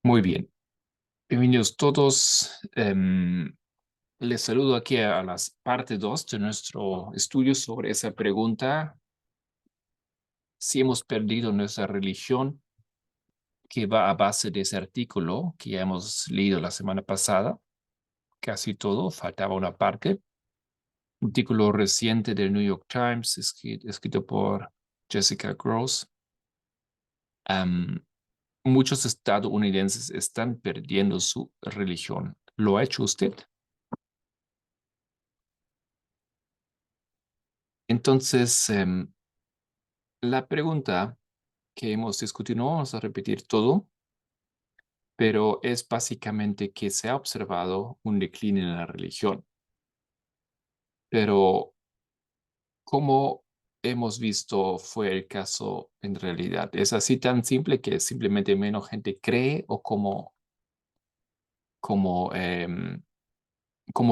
Muy bien. Bienvenidos todos. Les saludo aquí a las parte 2 de nuestro estudio sobre esa pregunta, si hemos perdido nuestra religión, que va a base de ese artículo que ya hemos leído la semana pasada. Casi todo, faltaba una parte. Un artículo reciente del New York Times, escrito por Jessica Gross. Muchos estadounidenses están perdiendo su religión. ¿Lo ha hecho usted? Entonces, la pregunta que hemos discutido, no vamos a repetir todo, pero es básicamente que se ha observado un decline en la religión. Pero, como hemos visto, fue el caso en realidad. ¿Es así tan simple que simplemente menos gente cree o cómo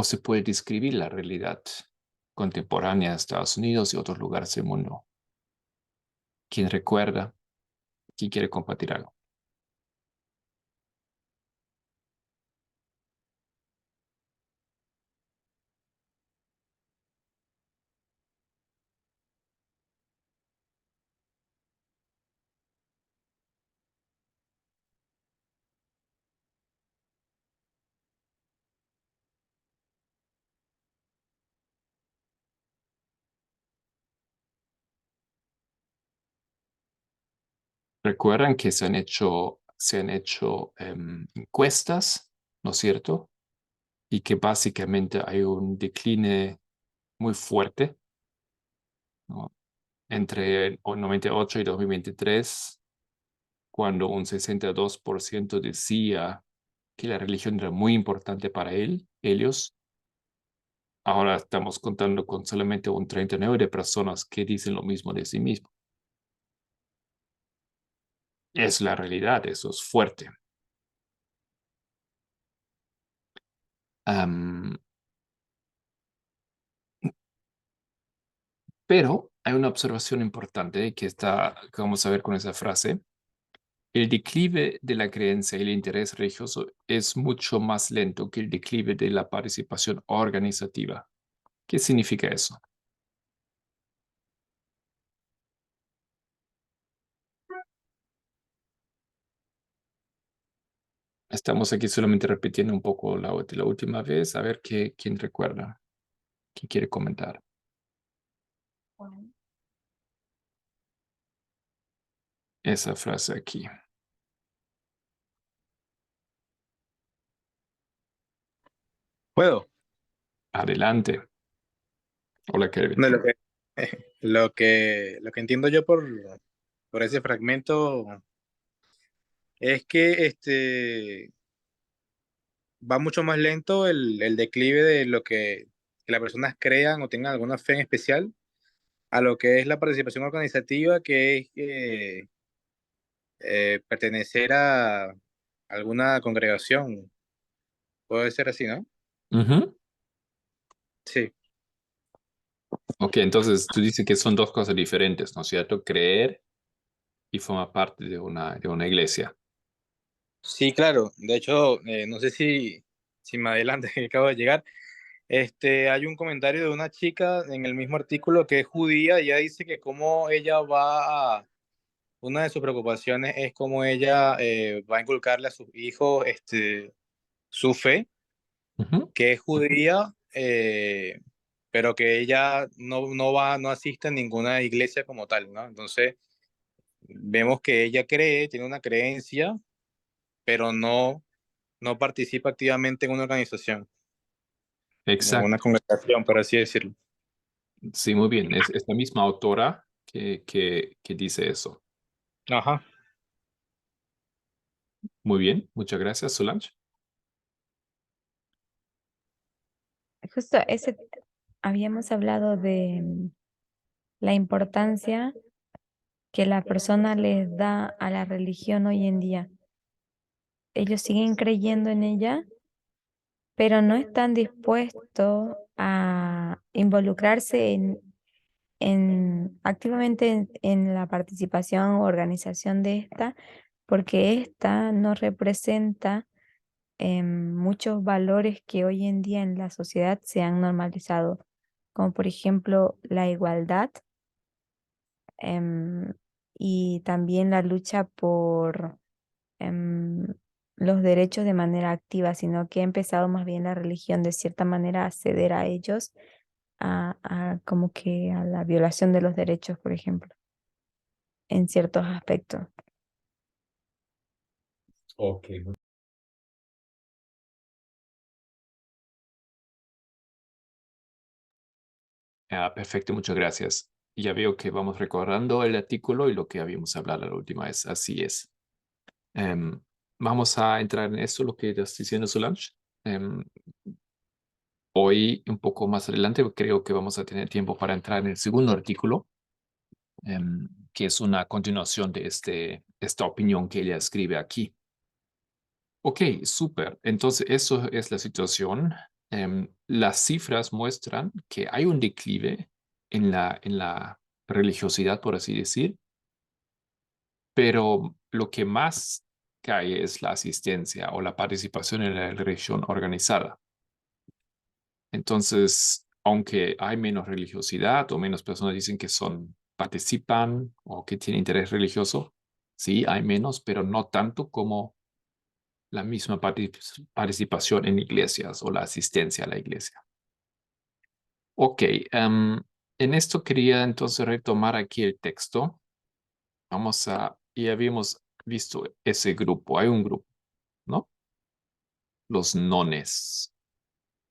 se puede describir la realidad contemporánea de Estados Unidos y otros lugares del mundo? ¿Quién recuerda? ¿Quién quiere compartir algo? Recuerdan que se han hecho encuestas, ¿no es cierto? Y que básicamente hay un decline muy fuerte, ¿no? Entre el 98 y 2023, cuando un 62% decía que la religión era muy importante para ellos. Ahora estamos contando con solamente un 39 de personas que dicen lo mismo de sí mismo. Es la realidad, eso es fuerte. Am, pero hay una observación importante que vamos a ver con esa frase. El declive de la creencia y el interés religioso es mucho más lento que el declive de la participación organizativa. ¿Qué significa eso? Estamos aquí solamente repitiendo un poco de la última vez, a ver quién recuerda, quién quiere comentar esa frase aquí. Puedo. Adelante. Hola, Kelvin. No, lo que entiendo yo por ese fragmento es que va mucho más lento el declive de lo que las personas crean o tengan alguna fe en especial a lo que es la participación organizativa, que es pertenecer a alguna congregación. Puede ser así, ¿no? Ujú. Sí. Ok, entonces tú dices que son dos cosas diferentes, ¿no es cierto? Creer y formar parte de una iglesia. Sí, claro. De hecho, no sé si me adelante que acabo de llegar. Hay un comentario de una chica en el mismo artículo que es judía. Y ella dice que cómo ella una de sus preocupaciones es cómo ella va a inculcarle a sus hijos su fe, Ujú. que es judía, pero que ella no asiste a ninguna iglesia como tal, ¿no? Entonces, vemos que ella tiene una creencia, pero no participa activamente en una organización, en una Exacto. congregación, por así decirlo. Sí, muy bien. Es la misma autora que dice eso. Ajá. Muy bien, muchas gracias, Solange. Justo ese habíamos hablado de la importancia que la persona les da a la religión hoy en día. Ellos siguen creyendo en ella, pero no están dispuestos a involucrarse activamente en la participación o organización de esta, porque esta no representa muchos valores que hoy en día en la sociedad se han normalizado, como por ejemplo la igualdad, em, y también la lucha por em, los derechos de manera activa, sino que ha empezado más bien la religión de cierta manera a ceder a ellos, a como que a la violación de los derechos, por ejemplo, en ciertos aspectos. Ok. Perfecto, muchas gracias. Ya veo que vamos recordando el artículo y lo que habíamos hablado la última vez. Así es. Em, Vamos a entrar en eso, lo que estás diciendo, Solange. Hoy, un poco más adelante, creo que vamos a tener tiempo para entrar en el segundo artículo, que es una continuación de esta opinión que ella escribe aquí. Ok, súper. Entonces, eso es la situación. Las cifras muestran que hay un declive en la religiosidad, por así decir, pero lo que más cae es la asistencia o la participación en la religión organizada. Entonces, aunque hay menos religiosidad o menos personas dicen que participan o que tienen interés religioso, sí, hay menos, pero no tanto como la misma participación en iglesias o la asistencia a la iglesia. Ok, en esto quería entonces retomar aquí el texto. Y habíamos visto ese grupo, hay un grupo, ¿no? Los nones.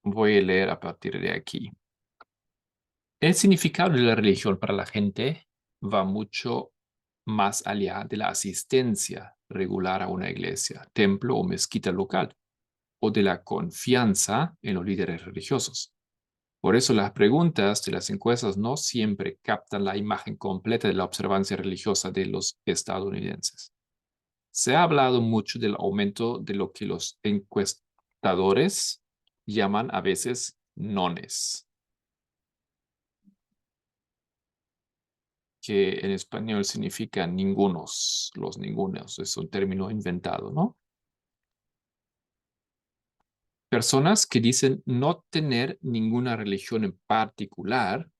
Voy a leer a partir de aquí. El significado de la religión para la gente va mucho más allá de la asistencia regular a una iglesia, templo o mezquita local, o de la confianza en los líderes religiosos. Por eso las preguntas de las encuestas no siempre captan la imagen completa de la observancia religiosa de los estadounidenses. Se ha hablado mucho del aumento de lo que los encuestadores llaman a veces nones, que en español significa ningunos, los ningunos, es un término inventado, ¿no? Personas que dicen no tener ninguna religión en particular,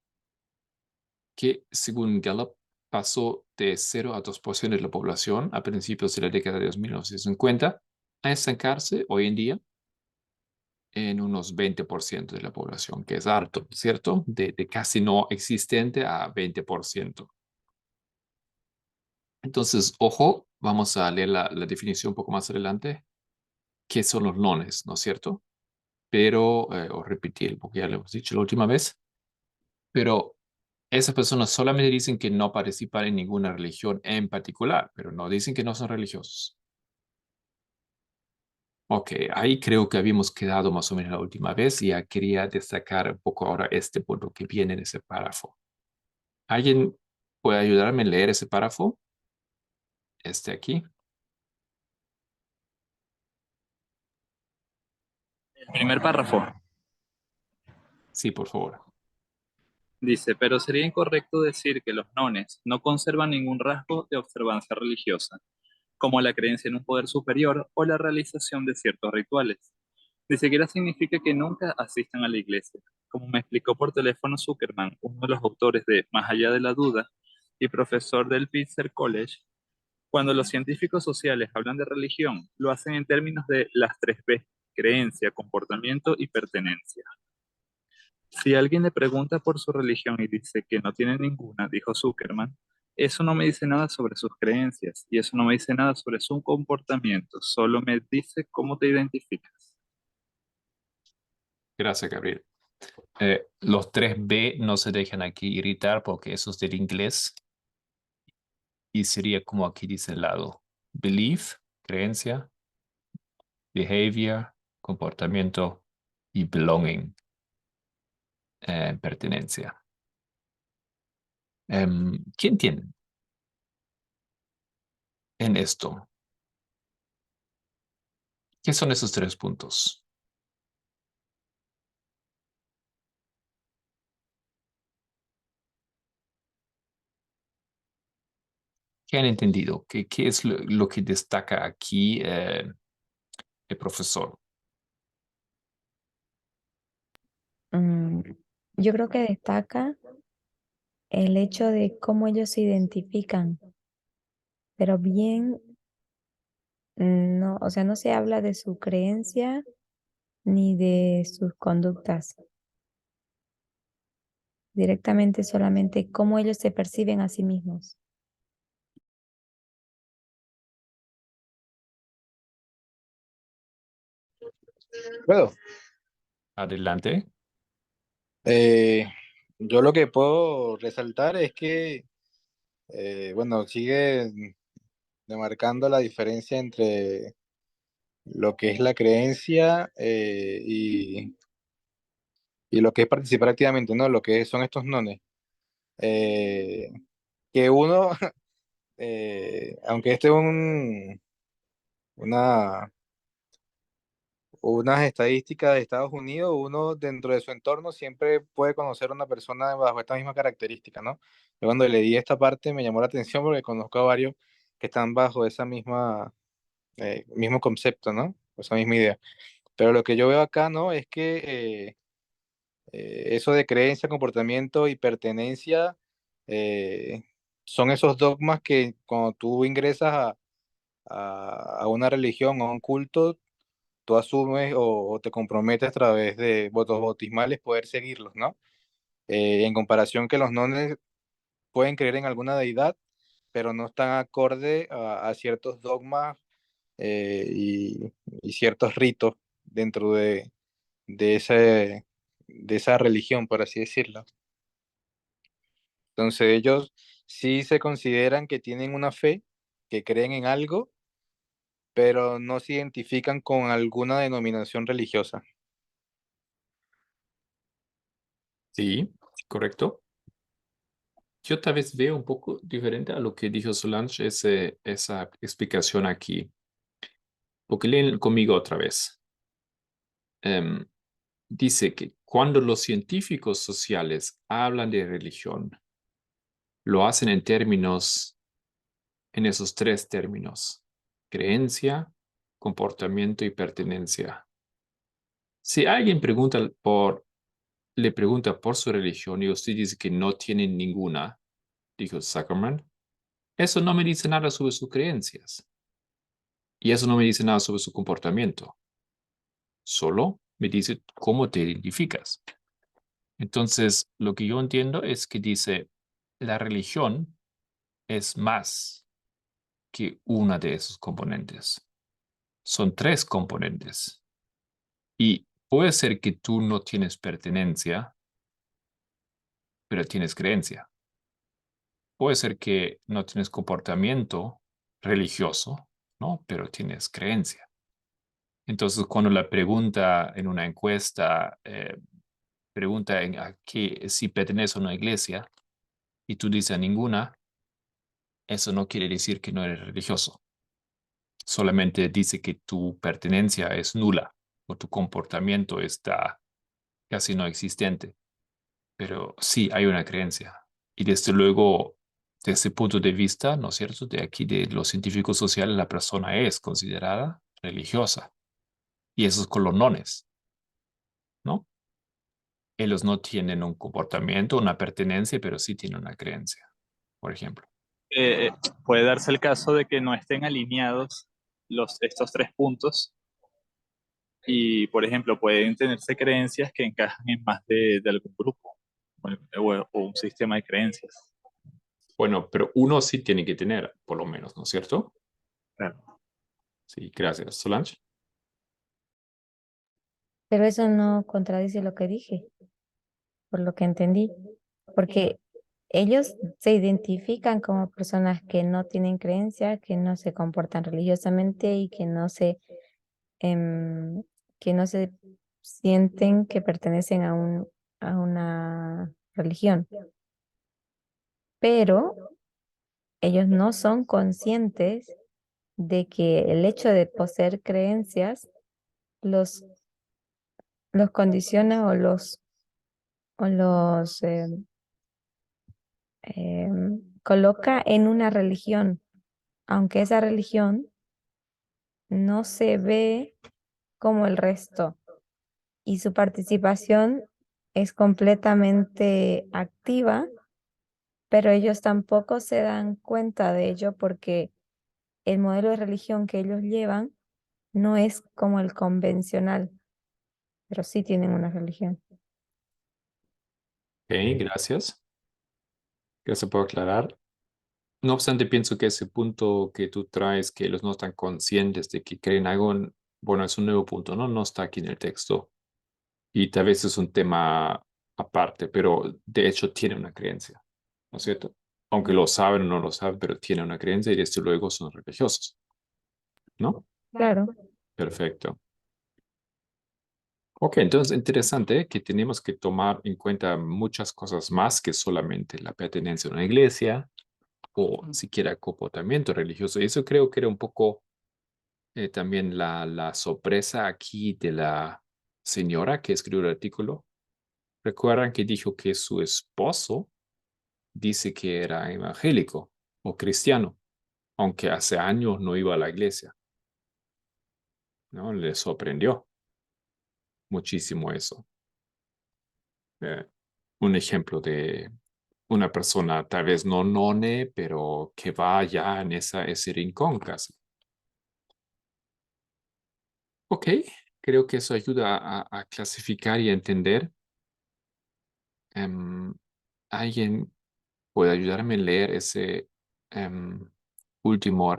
que según Gallup pasó de 0 a 2% de la población a principios de la década de 1950 a estancarse hoy en día en unos 20% de la población, que es harto, ¿cierto? De casi no existente a 20%. Entonces, ojo, vamos a leer la definición un poco más adelante. ¿Qué son los nones, no es cierto? Pero, o repetir, porque ya lo hemos dicho la última vez, pero esas personas solamente dicen que no participan en ninguna religión en particular, pero no dicen que no son religiosos. Ok, ahí creo que habíamos quedado más o menos la última vez y ya quería destacar un poco ahora este punto que viene en ese párrafo. ¿Alguien puede ayudarme a leer ese párrafo? Este aquí. El primer párrafo Sí, por favor. dice, pero sería incorrecto decir que los nones no conservan ningún rasgo de observancia religiosa, como la creencia en un poder superior o la realización de ciertos rituales. Ni siquiera significa que nunca asistan a la iglesia, como me explicó por teléfono Zuckerman, uno de los autores de Más allá de la duda y profesor del Pitzer College. Cuando los científicos sociales hablan de religión, lo hacen en términos de las tres B: creencia, comportamiento y pertenencia. Si alguien le pregunta por su religión y dice que no tiene ninguna, dijo Zuckerman, eso no me dice nada sobre sus creencias y eso no me dice nada sobre su comportamiento, solo me dice cómo te identificas. Gracias, Gabriel. Los tres B no se dejan aquí irritar porque eso es del inglés y sería como aquí dice el lado. Belief, creencia, behavior, comportamiento y belonging, pertenencia. ¿Quién tiene en esto? ¿Qué son esos tres puntos? ¿Qué han entendido? ¿Qué es lo que destaca aquí el profesor? Mm, yo creo que destaca el hecho de cómo ellos se identifican, pero bien, no, o sea, no se habla de su creencia ni de sus conductas, directamente solamente cómo ellos se perciben a sí mismos. Bueno, Adelante. eh, yo lo que puedo resaltar es que, bueno, sigue demarcando la diferencia entre lo que es la creencia y lo que es participar activamente, ¿no? Lo que son estos nones. Eh, que uno, aunque este es una, unas estadísticas de Estados Unidos, uno dentro de su entorno siempre puede conocer a una persona bajo esta misma característica, ¿no? Yo cuando leí esta parte me llamó la atención porque conozco a varios que están bajo esa misma, mismo concepto, ¿no? Esa misma idea. Pero lo que yo veo acá, ¿no? Es que eso de creencia, comportamiento y pertenencia eh, son esos dogmas que cuando tú ingresas a una religión o a un culto, tú asumes o te comprometes a través de votos bautismales poder seguirlos, ¿no? En comparación que los nones pueden creer en alguna deidad, pero no están acorde a ciertos dogmas y ciertos ritos dentro de, ese, de esa religión, por así decirlo. Entonces ellos sí se consideran que tienen una fe, que creen en algo, pero no se identifican con alguna denominación religiosa. Sí, correcto. Yo tal vez veo un poco diferente a lo que dijo Solange, esa explicación aquí. Porque leen conmigo otra vez. Em, dice que cuando los científicos sociales hablan de religión, lo hacen en esos tres términos: creencia, comportamiento y pertenencia. Si alguien le pregunta por su religión y usted dice que no tiene ninguna, dijo Zuckerman, eso no me dice nada sobre sus creencias y eso no me dice nada sobre su comportamiento. Solo me dice cómo te identificas. Entonces, lo que yo entiendo es que dice, la religión es más que una de esos componentes. Son tres componentes. Y puede ser que tú no tienes pertenencia, pero tienes creencia. Puede ser que no tienes comportamiento religioso, ¿no? Pero tienes creencia. Entonces, cuando la pregunta en una encuesta pregunta a qué, si pertenece a una iglesia y tú dices a ninguna, eso no quiere decir que no eres religioso. Solamente dice que tu pertenencia es nula o tu comportamiento está casi no existente. Pero sí hay una creencia. Y desde luego, desde ese punto de vista, ¿no es cierto? De aquí, de los científicos sociales, la persona es considerada religiosa. Y esos colonones, ¿no? Ellos no tienen un comportamiento, una pertenencia, pero sí tienen una creencia, por ejemplo. Eh, puede darse el caso de que no estén alineados estos tres puntos y, por ejemplo, pueden tenerse creencias que encajan en más de algún grupo o un sistema de creencias. Bueno, pero uno sí tiene que tener, por lo menos, ¿no es cierto? Claro. Sí, gracias. Solange. Pero eso no contradice lo que dije, por lo que entendí, porque ellos se identifican como personas que no tienen creencia, que no se comportan religiosamente y em, que no se sienten que pertenecen a una religión. Pero ellos no son conscientes de que el hecho de poseer creencias los, los condiciona o los coloca en una religión, aunque esa religión no se ve como el resto y su participación es completamente activa, pero ellos tampoco se dan cuenta de ello porque el modelo de religión que ellos llevan no es como el convencional, pero sí tienen una religión. Ok, gracias. Gracias por aclarar. No obstante, pienso que ese punto que tú traes, que ellos no están conscientes de que creen algo, bueno, es un nuevo punto, ¿no? No está aquí en el texto. Y tal vez es un tema aparte, pero de hecho tiene una creencia, ¿no es cierto? Aunque lo saben o no lo saben, pero tiene una creencia y desde luego son religiosos, ¿no? Claro, Perfecto. Ok, entonces interesante que tenemos que tomar en cuenta muchas cosas más que solamente la pertenencia a una iglesia o siquiera comportamiento religioso. Y eso creo que era un poco también la sorpresa aquí de la señora que escribió el artículo. Recuerdan que dijo que su esposo dice que era evangélico o cristiano, aunque hace años no iba a la iglesia, ¿no? Le sorprendió muchísimo eso. Eh, un ejemplo de una persona tal vez no none, pero que va ya en ese rincón casi. Ok, creo que eso ayuda a clasificar y a entender. Em, ¿Alguien puede ayudarme a leer ese em, último,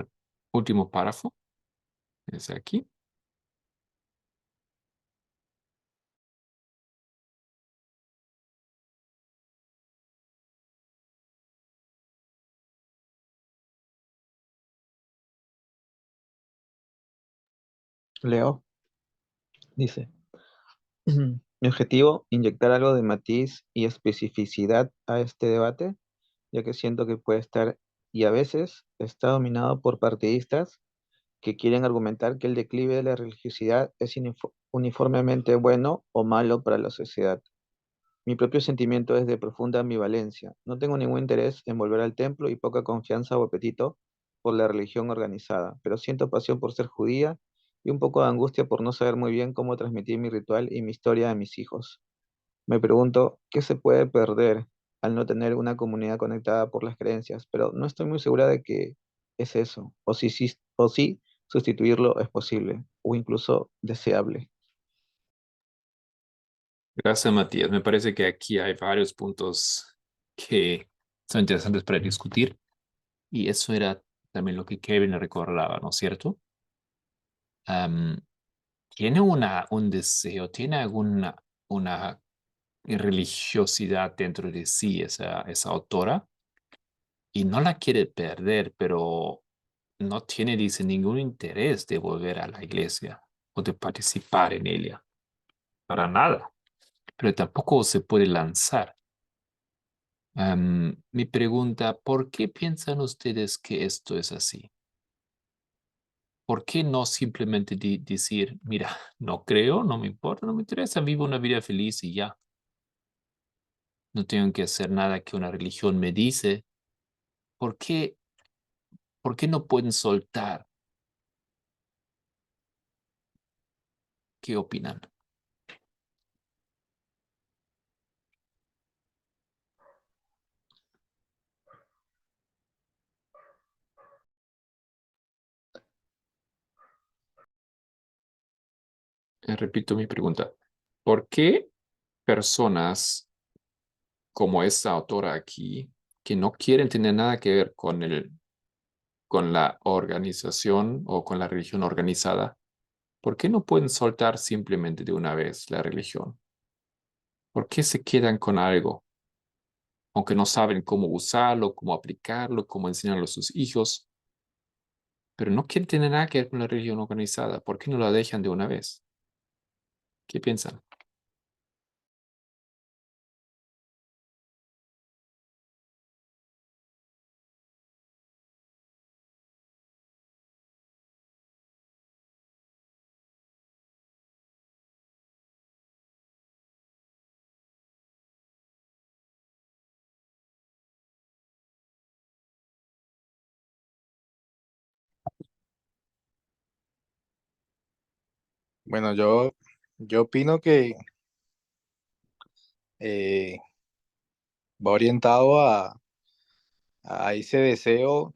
último párrafo? Es aquí. Leo dice, mi objetivo, inyectar algo de matiz y especificidad a este debate, ya que siento que puede estar y a veces está dominado por partidistas que quieren argumentar que el declive de la religiosidad es uniformemente bueno o malo para la sociedad. Mi propio sentimiento es de profunda ambivalencia. No tengo ningún interés en volver al templo y poca confianza o apetito por la religión organizada, pero siento pasión por ser judía y un poco de angustia por no saber muy bien cómo transmitir mi ritual y mi historia a mis hijos. Me pregunto, ¿qué se puede perder al no tener una comunidad conectada por las creencias? Pero no estoy muy segura de que es eso, o si sustituirlo es posible, o incluso deseable. Gracias, Matías. Me parece que aquí hay varios puntos que son interesantes para discutir y eso era también lo que Kevin le recordaba, ¿no es cierto? Am, Tiene un deseo, tiene alguna una religiosidad dentro de sí esa autora y no la quiere perder, pero no tiene, dice, ningún interés de volver a la iglesia o de participar en ella, para nada, pero tampoco se puede lanzar. Mi pregunta, ¿por qué piensan ustedes que esto es así? ¿Por qué no simplemente decir, mira, no creo, no me importa, no me interesa, vivo una vida feliz y ya? No tengo que hacer nada que una religión me dice. ¿Por qué, por qué no pueden soltar? ¿Qué opinan? Repito mi pregunta. ¿Por qué personas como esta autora aquí, que no quieren tener nada que ver con la organización o con la religión organizada, por qué no pueden soltar simplemente de una vez la religión? ¿Por qué se quedan con algo, aunque no saben cómo usarlo, cómo aplicarlo, cómo enseñarlo a sus hijos? Pero no quieren tener nada que ver con la religión organizada. ¿Por qué no la dejan de una vez? ¿Qué piensan? Bueno, yo opino que eh, va orientado a ese deseo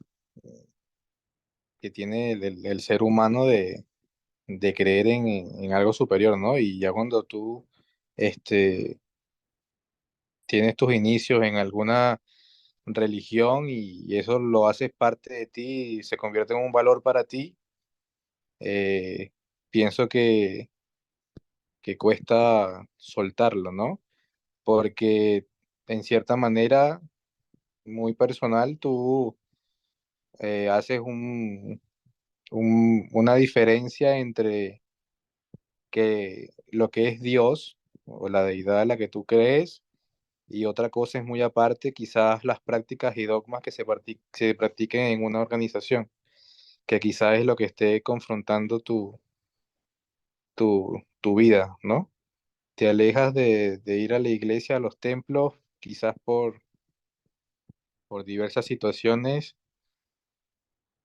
que tiene el ser humano de creer en algo superior, ¿no? Y ya cuando tú este, tienes tus inicios en alguna religión y eso lo haces parte de ti y se convierte en un valor para ti, eh, pienso que cuesta soltarlo, ¿no? Porque en cierta manera, muy personal, tú haces una diferencia entre que lo que es Dios o la deidad a la que tú crees y otra cosa es muy aparte, quizás las prácticas y dogmas que se practiquen en una organización, que quizás es lo que esté confrontando tu vida, ¿no? Te alejas de ir a la iglesia, a los templos, quizás por diversas situaciones,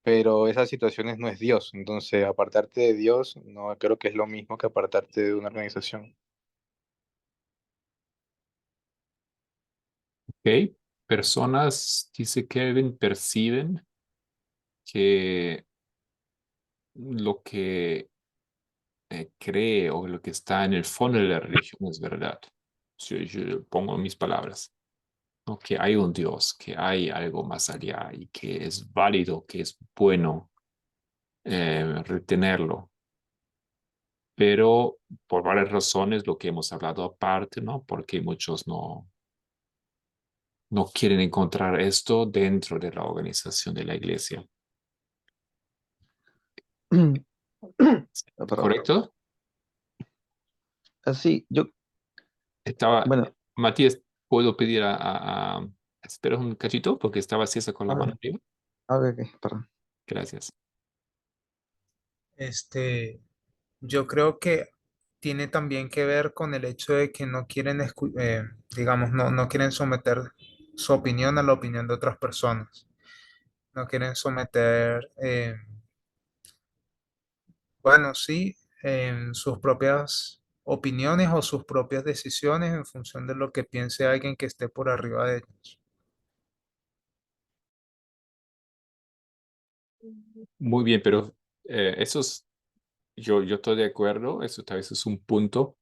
pero esas situaciones no es Dios. Entonces, apartarte de Dios no creo que es lo mismo que apartarte de una organización. Ok. Personas, dice Kevin, perciben que lo que cree o lo que está en el fondo de la religión es verdad. Si yo pongo mis palabras, ¿no? Que hay un Dios, que hay algo más allá y que es válido, que es bueno retenerlo. Pero por varias razones, lo que hemos hablado aparte, ¿no? Porque muchos no quieren encontrar esto dentro de la organización de la iglesia. Ah, perdón. ¿Correcto? Así, Estaba, bueno, Matías, ¿puedo pedir espera un cachito? Porque estaba César con la a mano ver, arriba. ok, perdón. Gracias. Este, yo creo que tiene también que ver con el hecho de que no quieren, digamos, no quieren someter su opinión a la opinión de otras personas. No quieren someter, bueno, sí, sus propias opiniones o sus propias decisiones en función de lo que piense alguien que esté por arriba de ellos. Muy bien, pero eso es, yo estoy de acuerdo, eso tal vez es un punto,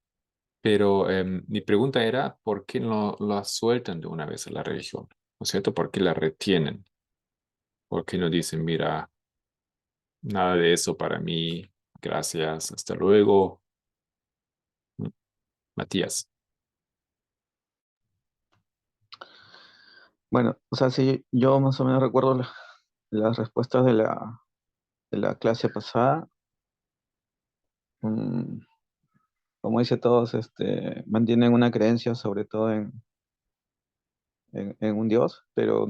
pero mi pregunta era, ¿por qué no la sueltan de una vez a la religión? ¿No es cierto? ¿Por qué la retienen? ¿Por qué no dicen, mira, nada de eso para mí, gracias, hasta luego? Mm, Matías. Bueno, o sea, sí, yo más o menos recuerdo las respuestas de la clase pasada. Mm, como dice todos, mantienen una creencia sobre todo en un Dios, pero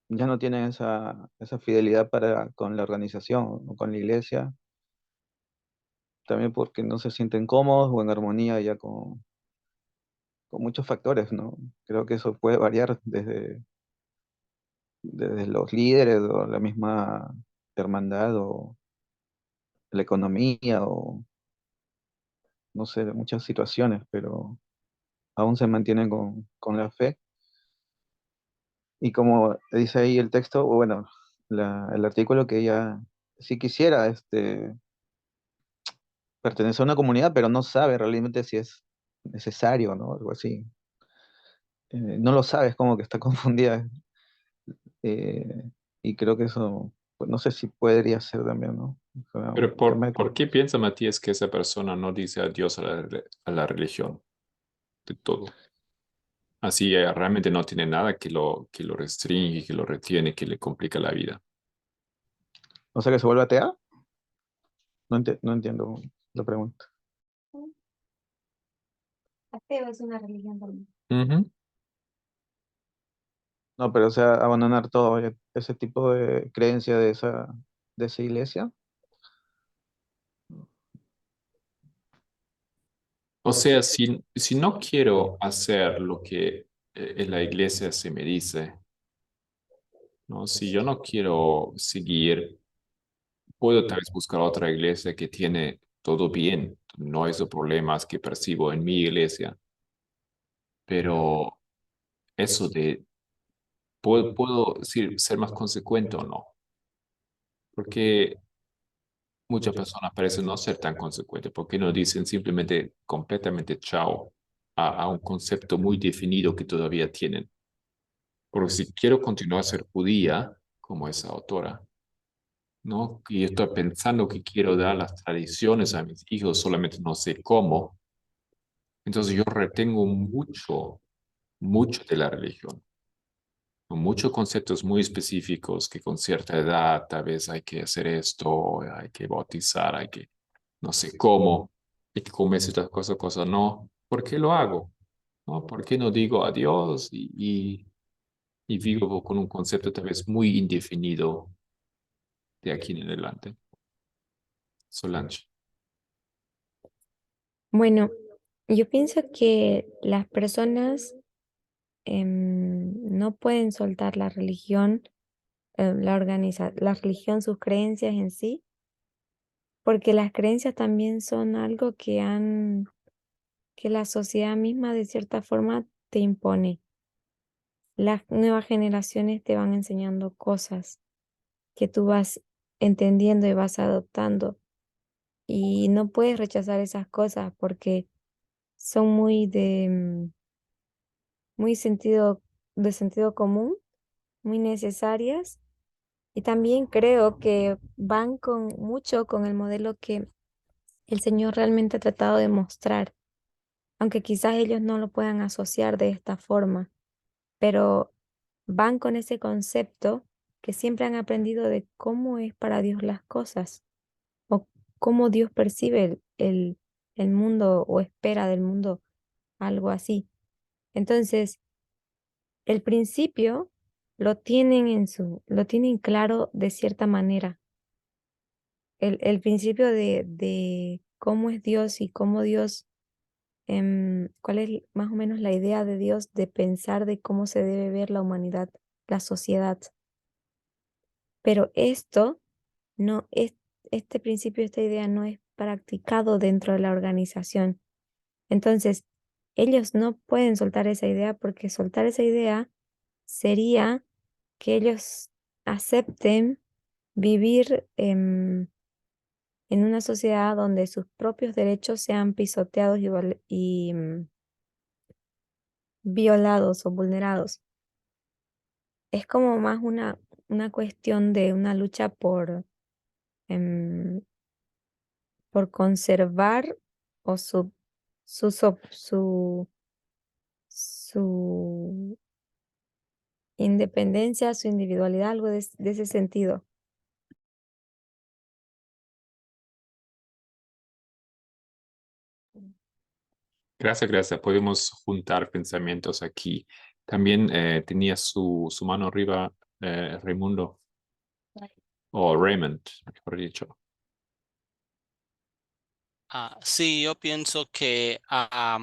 ya no tienen esa fidelidad con la organización o con la iglesia, también porque no se sienten cómodos o en armonía ya con muchos factores, ¿no? Creo que eso puede variar desde los líderes o la misma hermandad o la economía o no sé, muchas situaciones, pero aún se mantienen con la fe. Y como dice ahí el texto, o bueno, el artículo, que ella sí quisiera pertenecer a una comunidad, pero no sabe realmente si es necesario, ¿no? Algo así. No lo sabe, es como que está confundida. eh, y creo que eso, pues, no sé si podría ser también, ¿no? O sea, Pero un tema ¿por qué piensa Matías que esa persona no dice adiós a a la religión de todo? Así realmente no tiene nada que lo restringe, que lo retiene, que le complica la vida. o sea, que se vuelve atea. No entiendo la pregunta. Ateo es una religión también. Ujú. No, pero o sea, abandonar todo ese tipo de creencia de esa iglesia. O sea, si no quiero hacer lo que en la iglesia se me dice, ¿no? Si yo no quiero seguir, puedo tal vez buscar otra iglesia que tiene todo bien, no hay esos problemas que percibo en mi iglesia, pero eso de, ¿puedo decir, ser más consecuente o no? Porque muchas personas parecen no ser tan consecuentes, porque no dicen simplemente completamente chao a un concepto muy definido que todavía tienen. Porque si quiero continuar a ser judía, como esa autora, ¿no? Y estoy pensando que quiero dar las tradiciones a mis hijos, solamente no sé cómo. Entonces yo retengo mucho, mucho de la religión, con muchos conceptos muy específicos que con cierta edad tal vez hay que hacer esto, hay que bautizar, hay que no sé cómo, hay que comer ciertas cosas, cosas no. ¿Por qué lo hago? ¿No? ¿Por qué no digo adiós y vivo con un concepto tal vez muy indefinido de aquí en adelante? Solange. Bueno, yo pienso que las personas no pueden soltar la religión, la religión, sus creencias en sí, porque las creencias también son algo que la sociedad misma de cierta forma te impone. Las nuevas generaciones te van enseñando cosas que tú vas entendiendo y vas adoptando y no puedes rechazar esas cosas porque son muy de sentido común, muy necesarias y también creo que van mucho con el modelo que el Señor realmente ha tratado de mostrar, aunque quizás ellos no lo puedan asociar de esta forma, pero van con ese concepto que siempre han aprendido de cómo es para Dios las cosas o cómo Dios percibe el mundo o espera del mundo algo así. Entonces, el principio lo tienen claro de cierta manera. El principio de cómo es Dios y cómo Dios, cuál es más o menos la idea de Dios de pensar de cómo se debe ver la humanidad, la sociedad. Pero esto no es, este principio, esta idea no es practicado dentro de la organización. Entonces, ellos no pueden soltar esa idea porque soltar esa idea sería que ellos acepten vivir en una sociedad donde sus propios derechos sean pisoteados y violados o vulnerados. Es como más una cuestión de una lucha em, por conservar o su independencia, su individualidad, algo de ese sentido. Gracias, gracias. Podemos juntar pensamientos aquí. También tenía su mano arriba Raimundo, o Raymond, mejor dicho. Sí, yo pienso que ah,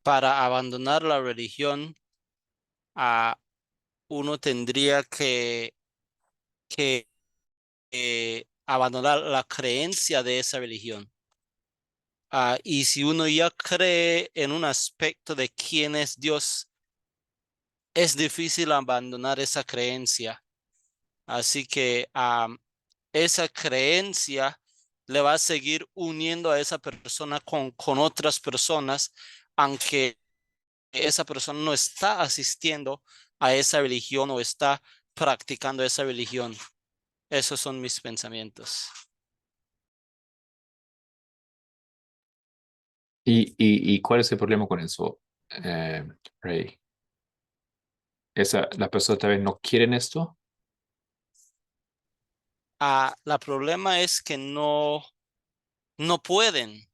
para abandonar la religión, ah, uno tendría que abandonar la creencia de esa religión. Y si uno ya cree en un aspecto de quién es Dios, es difícil abandonar esa creencia. Así que esa creencia le va a seguir uniendo a esa persona con otras personas, aunque esa persona no está asistiendo a esa religión o está practicando esa religión. Esos son mis pensamientos. ¿Y cuál es el problema con eso, Ray? ¿La persona tal vez no quieren esto? La problema es que no pueden,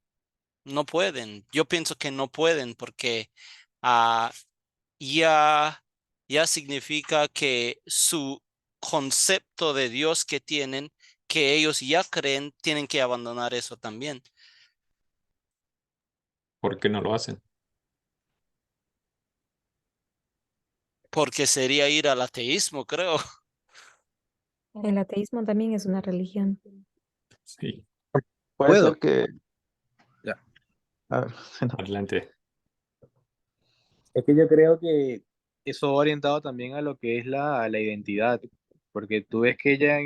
no pueden. Yo pienso que no pueden porque ah, ya, ya significa que su concepto de Dios que tienen, que ellos ya creen, tienen que abandonar eso también. ¿Por qué no lo hacen? Porque sería ir al ateísmo, creo. El ateísmo también es una religión. Sí, Puede ¿Puedo? ser que, Ya. a ver, no, adelante. Es que yo creo que eso va orientado también a lo que es la identidad, porque tú ves que ella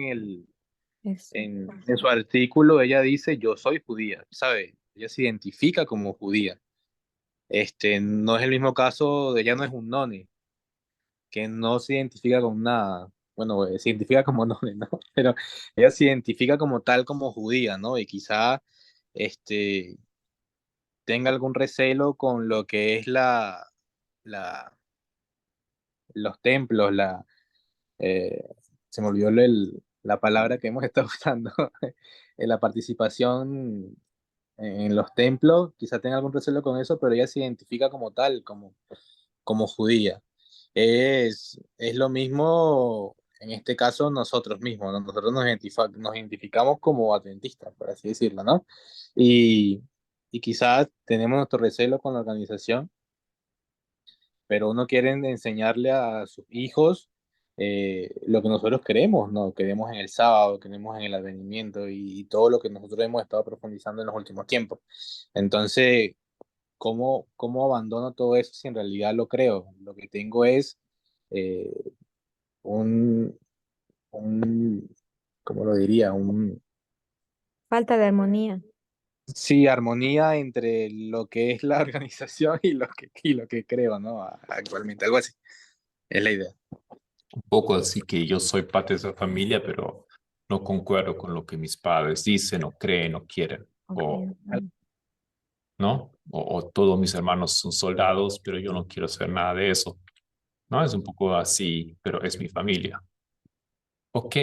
Eso. en su artículo, ella dice, yo soy judía, ¿sabes? Ella se identifica como judía. No es el mismo caso de ella, no es un noni, que no se identifica con nada. Bueno, se identifica como noni, ¿no? Pero ella se identifica como tal, como judía, ¿no? Y quizá este, tenga algún recelo con lo que es la, los templos, eh, se me olvidó la palabra que hemos estado usando, en la participación en los templos, quizá tenga algún recelo con eso, pero ella se identifica como tal, como judía. Es lo mismo en este caso nosotros mismos, ¿no? Nosotros nos identificamos como adventistas, por así decirlo, ¿no? Y, y quizás tenemos nuestro recelo con la organización, pero uno quiere enseñarle a sus hijos lo que nosotros queremos, ¿no? Queremos en el sábado, queremos en el advenimiento y todo lo que nosotros hemos estado profundizando en los últimos tiempos. Entonces, ¿cómo abandono todo eso si en realidad lo creo? Lo que tengo es eh, un, un, ¿cómo lo diría? Falta de armonía. Sí, armonía entre lo que es la organización y lo que creo, ¿no? Actualmente, algo así. Es la idea. Un poco así que yo soy parte de esa familia, pero no concuerdo con lo que mis padres dicen o creen o quieren. Ok. O, ¿no? O todos mis hermanos son soldados, pero yo no quiero hacer nada de eso. ¿No? Es un poco así, pero es mi familia. Ok,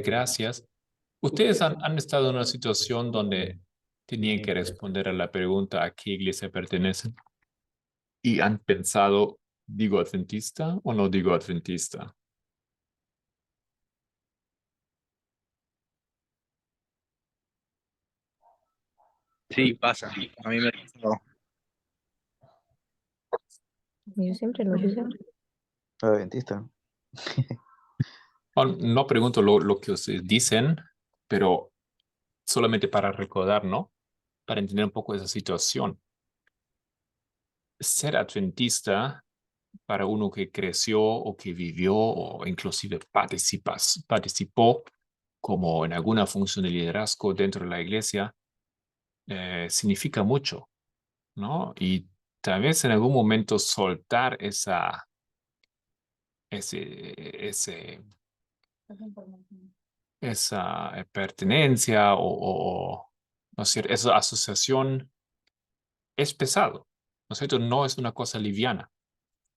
gracias. ¿Ustedes han estado en una situación donde tenían que responder a la pregunta a qué iglesia pertenecen? ¿Y han pensado, digo adventista o no digo adventista? Sí, pasa. A mí me pasó. Yo siempre lo digo. adventista. No pregunto lo que ustedes dicen, pero solamente para recordar, ¿no? Para entender un poco esa situación. Ser adventista para uno que creció o que vivió o inclusive participó como en alguna función de liderazgo dentro de la iglesia, significa mucho, ¿no? Y tal vez en algún momento soltar ese, esa pertenencia o ¿no es cierto? Esa asociación es pesado, ¿no es cierto? No es una cosa liviana.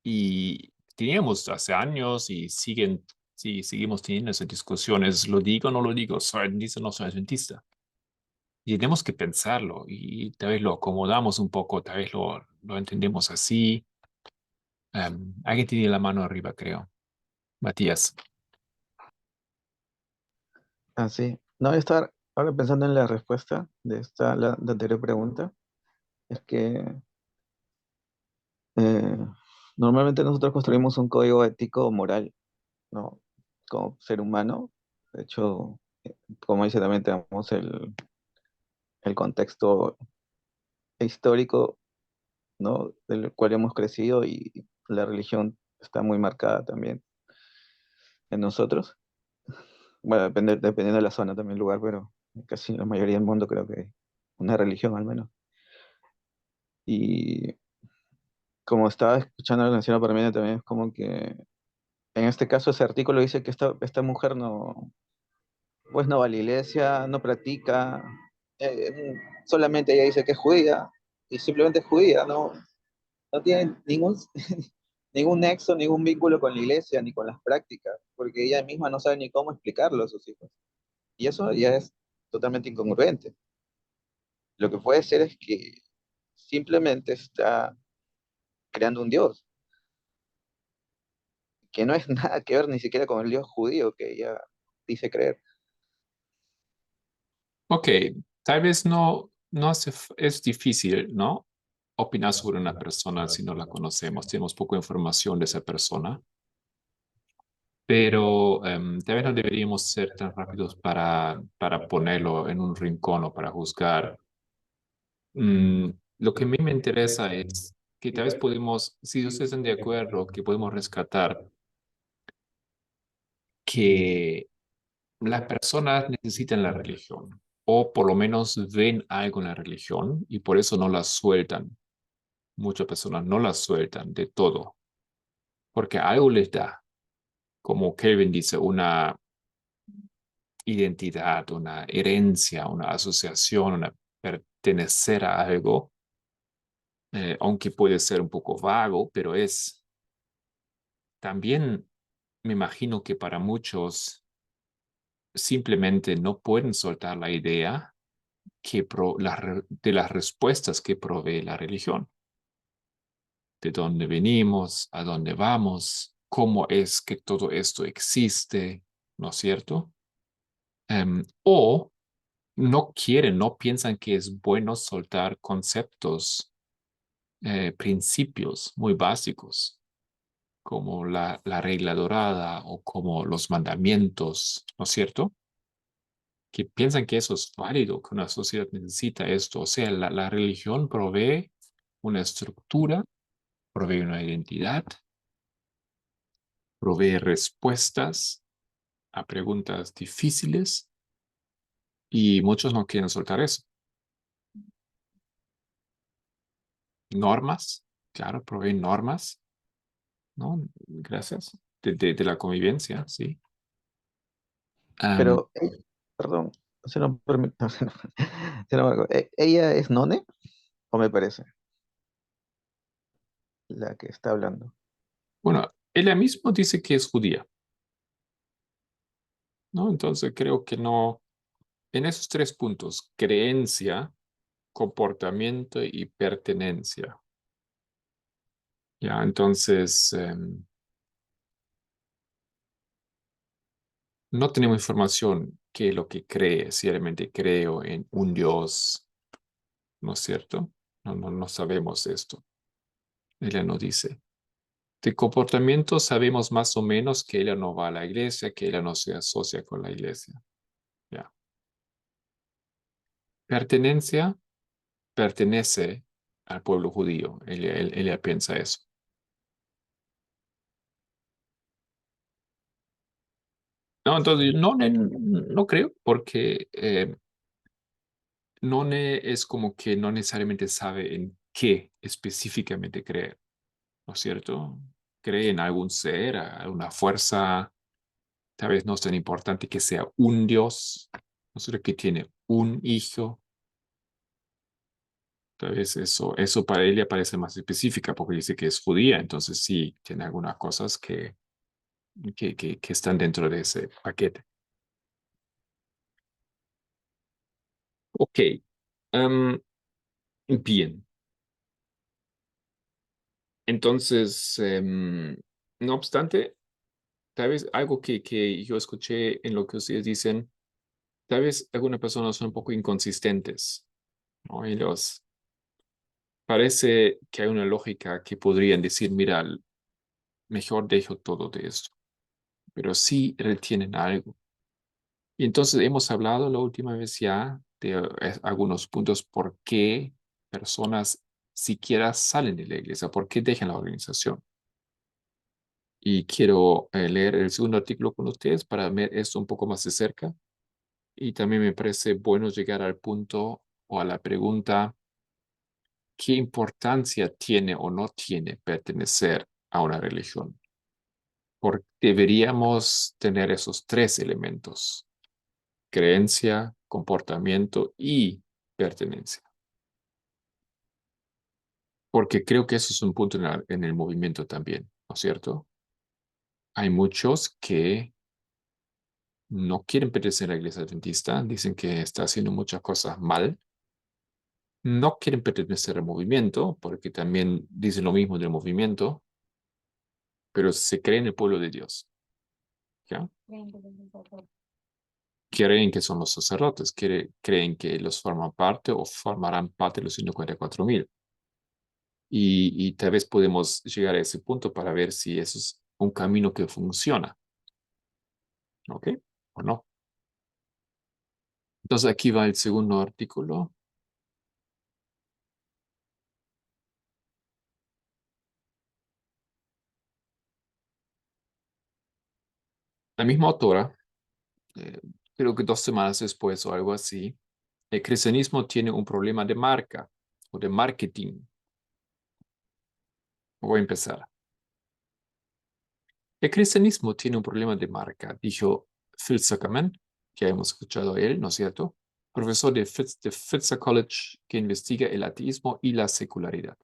Y teníamos hace años y seguimos teniendo esas discusiones, lo digo o no lo digo, soy adventista o no soy adventista. Y tenemos que pensarlo y tal vez lo acomodamos un poco, tal vez lo entendemos así. Alguien tiene la mano arriba, creo. Matías. Así. No, estar ahora pensando en la respuesta de la anterior pregunta, es que eh, normalmente nosotros construimos un código ético o moral, ¿no? Como ser humano. De hecho, como dice, también tenemos el contexto histórico, ¿no? Del cual hemos crecido y la religión está muy marcada también en nosotros. Bueno, dependiendo de la zona también el lugar, pero casi la mayoría del mundo creo que una religión al menos. Y como estaba escuchando la canción Parmena también es como que en este caso ese artículo dice que esta mujer no, pues no va a la iglesia, no practica, solamente ella dice que es judía y simplemente es judía, no tiene ningún nexo, ningún vínculo con la iglesia ni con las prácticas, porque ella misma no sabe ni cómo explicarlo a sus hijos. Y eso ya es totalmente incongruente. Lo que puede ser es que simplemente está creando un Dios, que no es nada que ver ni siquiera con el Dios judío que ella dice creer. Ok, tal vez no es difícil, ¿no? Opinar sobre una persona si no la conocemos, tenemos poca información de esa persona. pero tal vez no deberíamos ser tan rápidos para ponerlo en un rincón o para juzgar. Lo que a mí me interesa es que tal vez podemos, si ustedes están de acuerdo, que podemos rescatar que las personas necesitan la religión o por lo menos ven algo en la religión y por eso no la sueltan. Muchas personas no la sueltan de todo porque algo les da, como Kelvin dice, una identidad, una herencia, una asociación, una pertenecer a algo, aunque puede ser un poco vago, pero es también, me imagino que para muchos simplemente no pueden soltar la idea de las respuestas que provee la religión, de dónde venimos, a dónde vamos, cómo es que todo esto existe, ¿no es cierto? O no quieren, no piensan que es bueno soltar conceptos, principios muy básicos, como la regla dorada o como los mandamientos, ¿no es cierto? Que piensan que eso es válido, que una sociedad necesita esto. O sea, la religión provee una estructura, provee una identidad, provee respuestas a preguntas difíciles y muchos no quieren soltar eso. Normas, claro, provee normas, ¿no? Gracias. De la convivencia, sí. Pero, perdón, se lo permite, sin embargo, ¿ella es None o me parece la que está hablando? Bueno, ella misma dice que es judía, ¿no? Entonces creo que no, en esos tres puntos, creencia, comportamiento y pertenencia. Ya, entonces, no tenemos información que lo que cree, si realmente creo en un Dios, ¿no es cierto? No sabemos esto. Ella no dice. De comportamiento sabemos más o menos que ella no va a la iglesia, que ella no se asocia con la iglesia. Ya. Pertenencia, pertenece al pueblo judío. Ella piensa eso. No, entonces no creo, porque es como que no necesariamente sabe en qué específicamente creer, ¿no es cierto? Cree en algún ser, alguna fuerza, tal vez no es tan importante que sea un Dios, no sé, que tiene un hijo, tal vez eso para ella parece más específica porque dice que es judía, entonces sí, tiene algunas cosas que están dentro de ese paquete. Ok, bien. Entonces, no obstante, tal vez algo que yo escuché en lo que ustedes dicen, tal vez algunas personas son un poco inconsistentes, ¿no? Y parece que hay una lógica que podrían decir, mira, mejor dejo todo de esto, pero sí retienen algo. Y entonces hemos hablado la última vez ya de algunos puntos por qué personas siquiera salen de la iglesia, por qué dejan la organización. Y quiero leer el segundo artículo con ustedes para ver esto un poco más de cerca. Y también me parece bueno llegar al punto o a la pregunta, ¿qué importancia tiene o no tiene pertenecer a una religión? Porque deberíamos tener esos tres elementos: creencia, comportamiento y pertenencia. Porque creo que eso es un punto en el movimiento también, ¿no es cierto? Hay muchos que no quieren pertenecer a la iglesia adventista, dicen que está haciendo muchas cosas mal, no quieren pertenecer al movimiento, porque también dicen lo mismo del movimiento, pero se creen el pueblo de Dios, ¿ya? Creen que son los sacerdotes, creen que los forman parte o formarán parte de los 144,000. Y tal vez podemos llegar a ese punto para ver si eso es un camino que funciona. ¿Ok? ¿O no? Entonces aquí va el segundo artículo. La misma autora, eh, creo que 2 semanas después o algo así, el cristianismo tiene un problema de marca o de marketing. Voy a empezar. El cristianismo tiene un problema de marca, dijo Phil Zuckerman, que hemos escuchado a él, ¿no es cierto? Profesor de Fitzer College que investiga el ateísmo y la secularidad.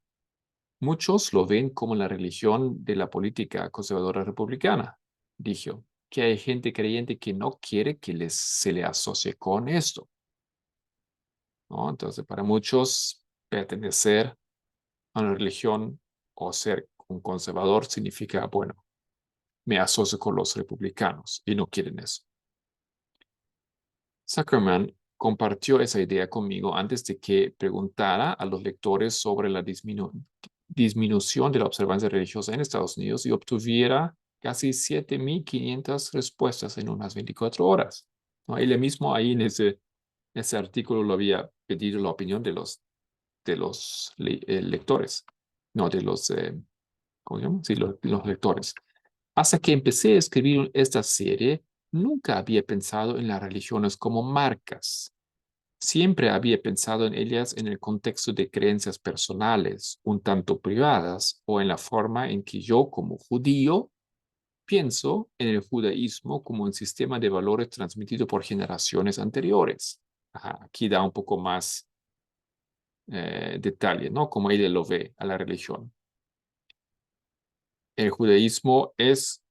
Muchos lo ven como la religión de la política conservadora republicana, dijo, que hay gente creyente que no quiere que se le asocie con esto, ¿no? Entonces, para muchos, pertenecer a una religión o ser un conservador significa, bueno, me asocio con los republicanos y no quieren eso. Zuckerman compartió esa idea conmigo antes de que preguntara a los lectores sobre la disminución de la observancia religiosa en Estados Unidos y obtuviera casi 7.500 respuestas en unas 24 horas. ¿No? Él mismo ahí en ese artículo lo había pedido la opinión de los lectores, no de los, ¿cómo se llama? Sí, los lectores. Hasta que empecé a escribir esta serie, nunca había pensado en las religiones como marcas. Siempre había pensado en ellas en el contexto de creencias personales, un tanto privadas, o en la forma en que yo, como judío, pienso en el judaísmo como un sistema de valores transmitido por generaciones anteriores. Ajá, aquí da un poco más detalle, ¿no? Como ella lo ve a la religión. El judaísmo es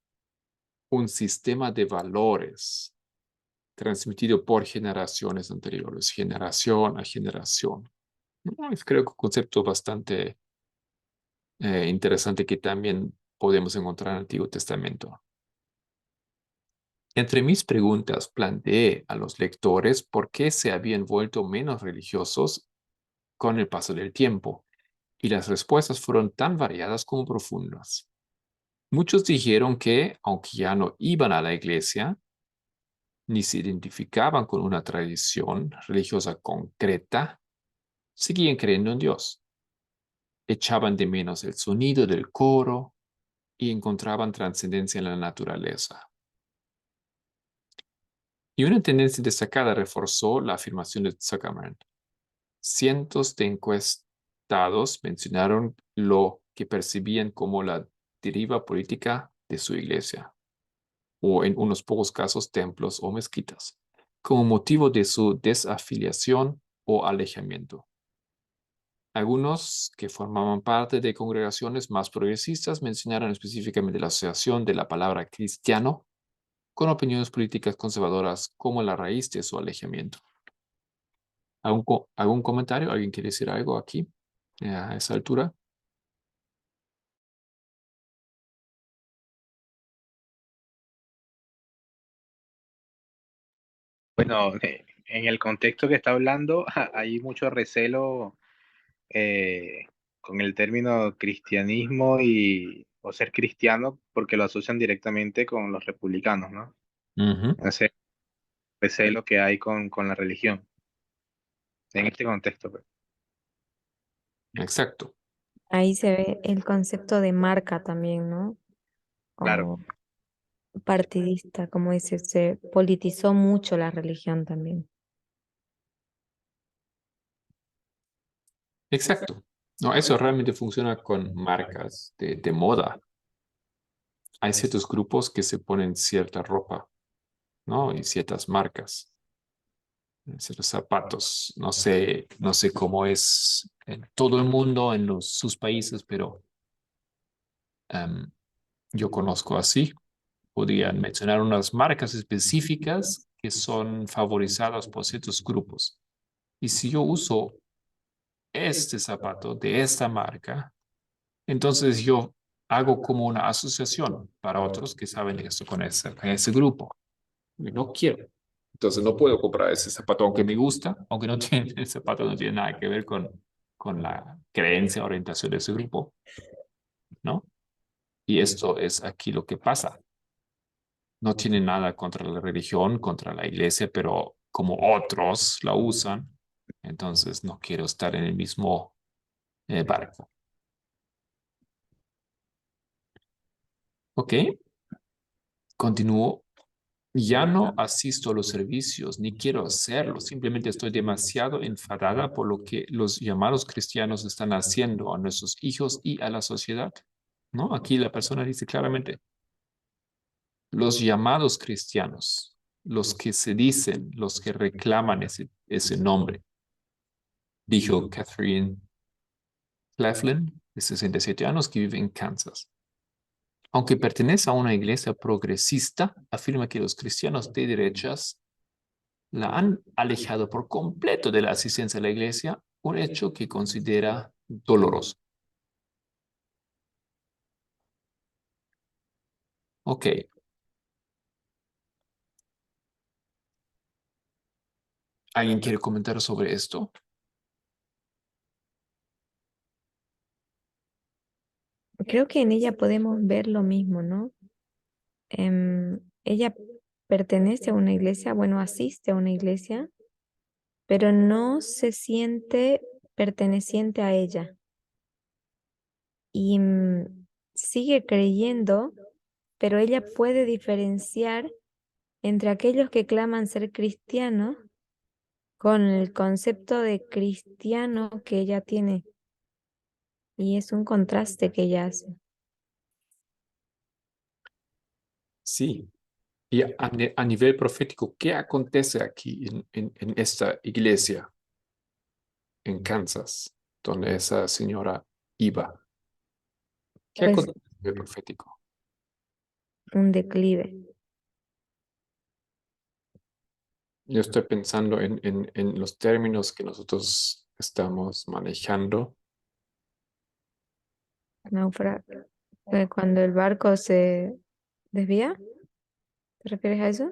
un sistema de valores transmitido por generaciones anteriores, generación a generación. No, es creo que un concepto bastante interesante que también podemos encontrar en el Antiguo Testamento. Entre mis preguntas planteé a los lectores por qué se habían vuelto menos religiosos con el paso del tiempo, y las respuestas fueron tan variadas como profundas. Muchos dijeron que, aunque ya no iban a la iglesia, ni se identificaban con una tradición religiosa concreta, seguían creyendo en Dios. Echaban de menos el sonido del coro y encontraban trascendencia en la naturaleza. Y una tendencia destacada reforzó la afirmación de Zuckerman. Cientos de encuestados mencionaron lo que percibían como la deriva política de su iglesia, o en unos pocos casos templos o mezquitas, como motivo de su desafiliación o alejamiento. Algunos que formaban parte de congregaciones más progresistas mencionaron específicamente la asociación de la palabra cristiano con opiniones políticas conservadoras como la raíz de su alejamiento. ¿Algún comentario? ¿Alguien quiere decir algo aquí a esa altura? Bueno, en el contexto que está hablando, hay mucho recelo con el término cristianismo o ser cristiano porque lo asocian directamente con los republicanos, ¿no? Ujú, Ese recelo que hay con la religión en este contexto, pues. exacto. Ahí se ve el concepto de marca también, ¿no? Claro, O partidista, como dice, se politizó mucho la religión también. Exacto. No, eso realmente funciona con marcas de moda. Hay ciertos grupos que se ponen cierta ropa, ¿no? Y ciertas marcas, ciertos zapatos. No sé cómo es en todo el mundo, en sus países, pero em, yo conozco así. Podrían mencionar unas marcas específicas que son favorizadas por ciertos grupos. Y si yo uso este zapato de esta marca, entonces yo hago como una asociación para otros que saben esto con ese grupo. Y no quiero. Entonces no puedo comprar ese zapato, aunque me gusta, aunque no tiene, el zapato no tiene nada que ver con la creencia, orientación de ese grupo, ¿no? Y esto es aquí lo que pasa. no tiene nada contra la religión, contra la iglesia, pero como otros la usan, entonces no quiero estar en el mismo barco. Ok, continúo. Ya no asisto a los servicios, ni quiero hacerlo. Simplemente estoy demasiado enfadada por lo que los llamados cristianos están haciendo a nuestros hijos y a la sociedad. ¿No? Aquí la persona dice claramente, los llamados cristianos, los que se dicen, los que reclaman ese nombre, dijo Catherine Claflin, de 67 años, que vive en Kansas. Aunque pertenece a una iglesia progresista, afirma que los cristianos de derechas la han alejado por completo de la asistencia a la iglesia, un hecho que considera doloroso. Ok. ¿Alguien quiere comentar sobre esto? Creo que en ella podemos ver lo mismo, ¿no? Ella pertenece a una iglesia, bueno, asiste a una iglesia, pero no se siente perteneciente a ella. Y sigue creyendo, pero ella puede diferenciar entre aquellos que claman ser cristianos con el concepto de cristiano que ella tiene. Y es un contraste que ella hace. Sí. Y a nivel profético, ¿qué acontece aquí en esta iglesia en Kansas, donde esa señora iba? ¿Qué Pues acontece a nivel profético? un declive. Yo estoy pensando en los términos que nosotros estamos manejando. Naufragio. Cuando el barco se desvía, ¿te refieres a eso?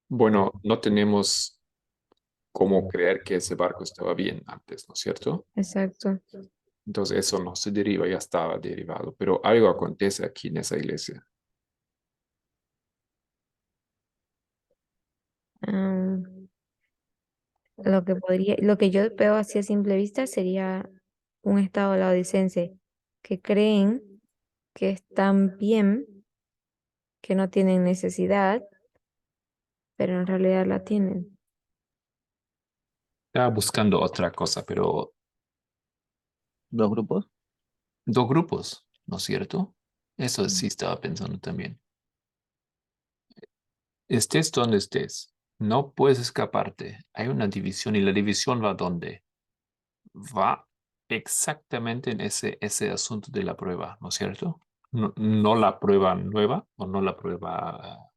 Bueno, no tenemos cómo creer que ese barco estaba bien antes, ¿no es cierto? Exacto. Entonces eso no se deriva, ya estaba derivado, pero algo acontece aquí en esa iglesia. Am, lo que yo veo así a simple vista sería un estado laodicense que creen que están bien, que no tienen necesidad, pero en realidad la tienen. Estaba buscando otra cosa, pero ¿Dos grupos? dos grupos, ¿no es cierto? Eso sí estaba pensando también. Estés donde estés, no puedes escaparte. Hay una división y la división va ¿dónde? Va exactamente en ese asunto de la prueba, ¿no es cierto? No, no la prueba nueva o no la prueba,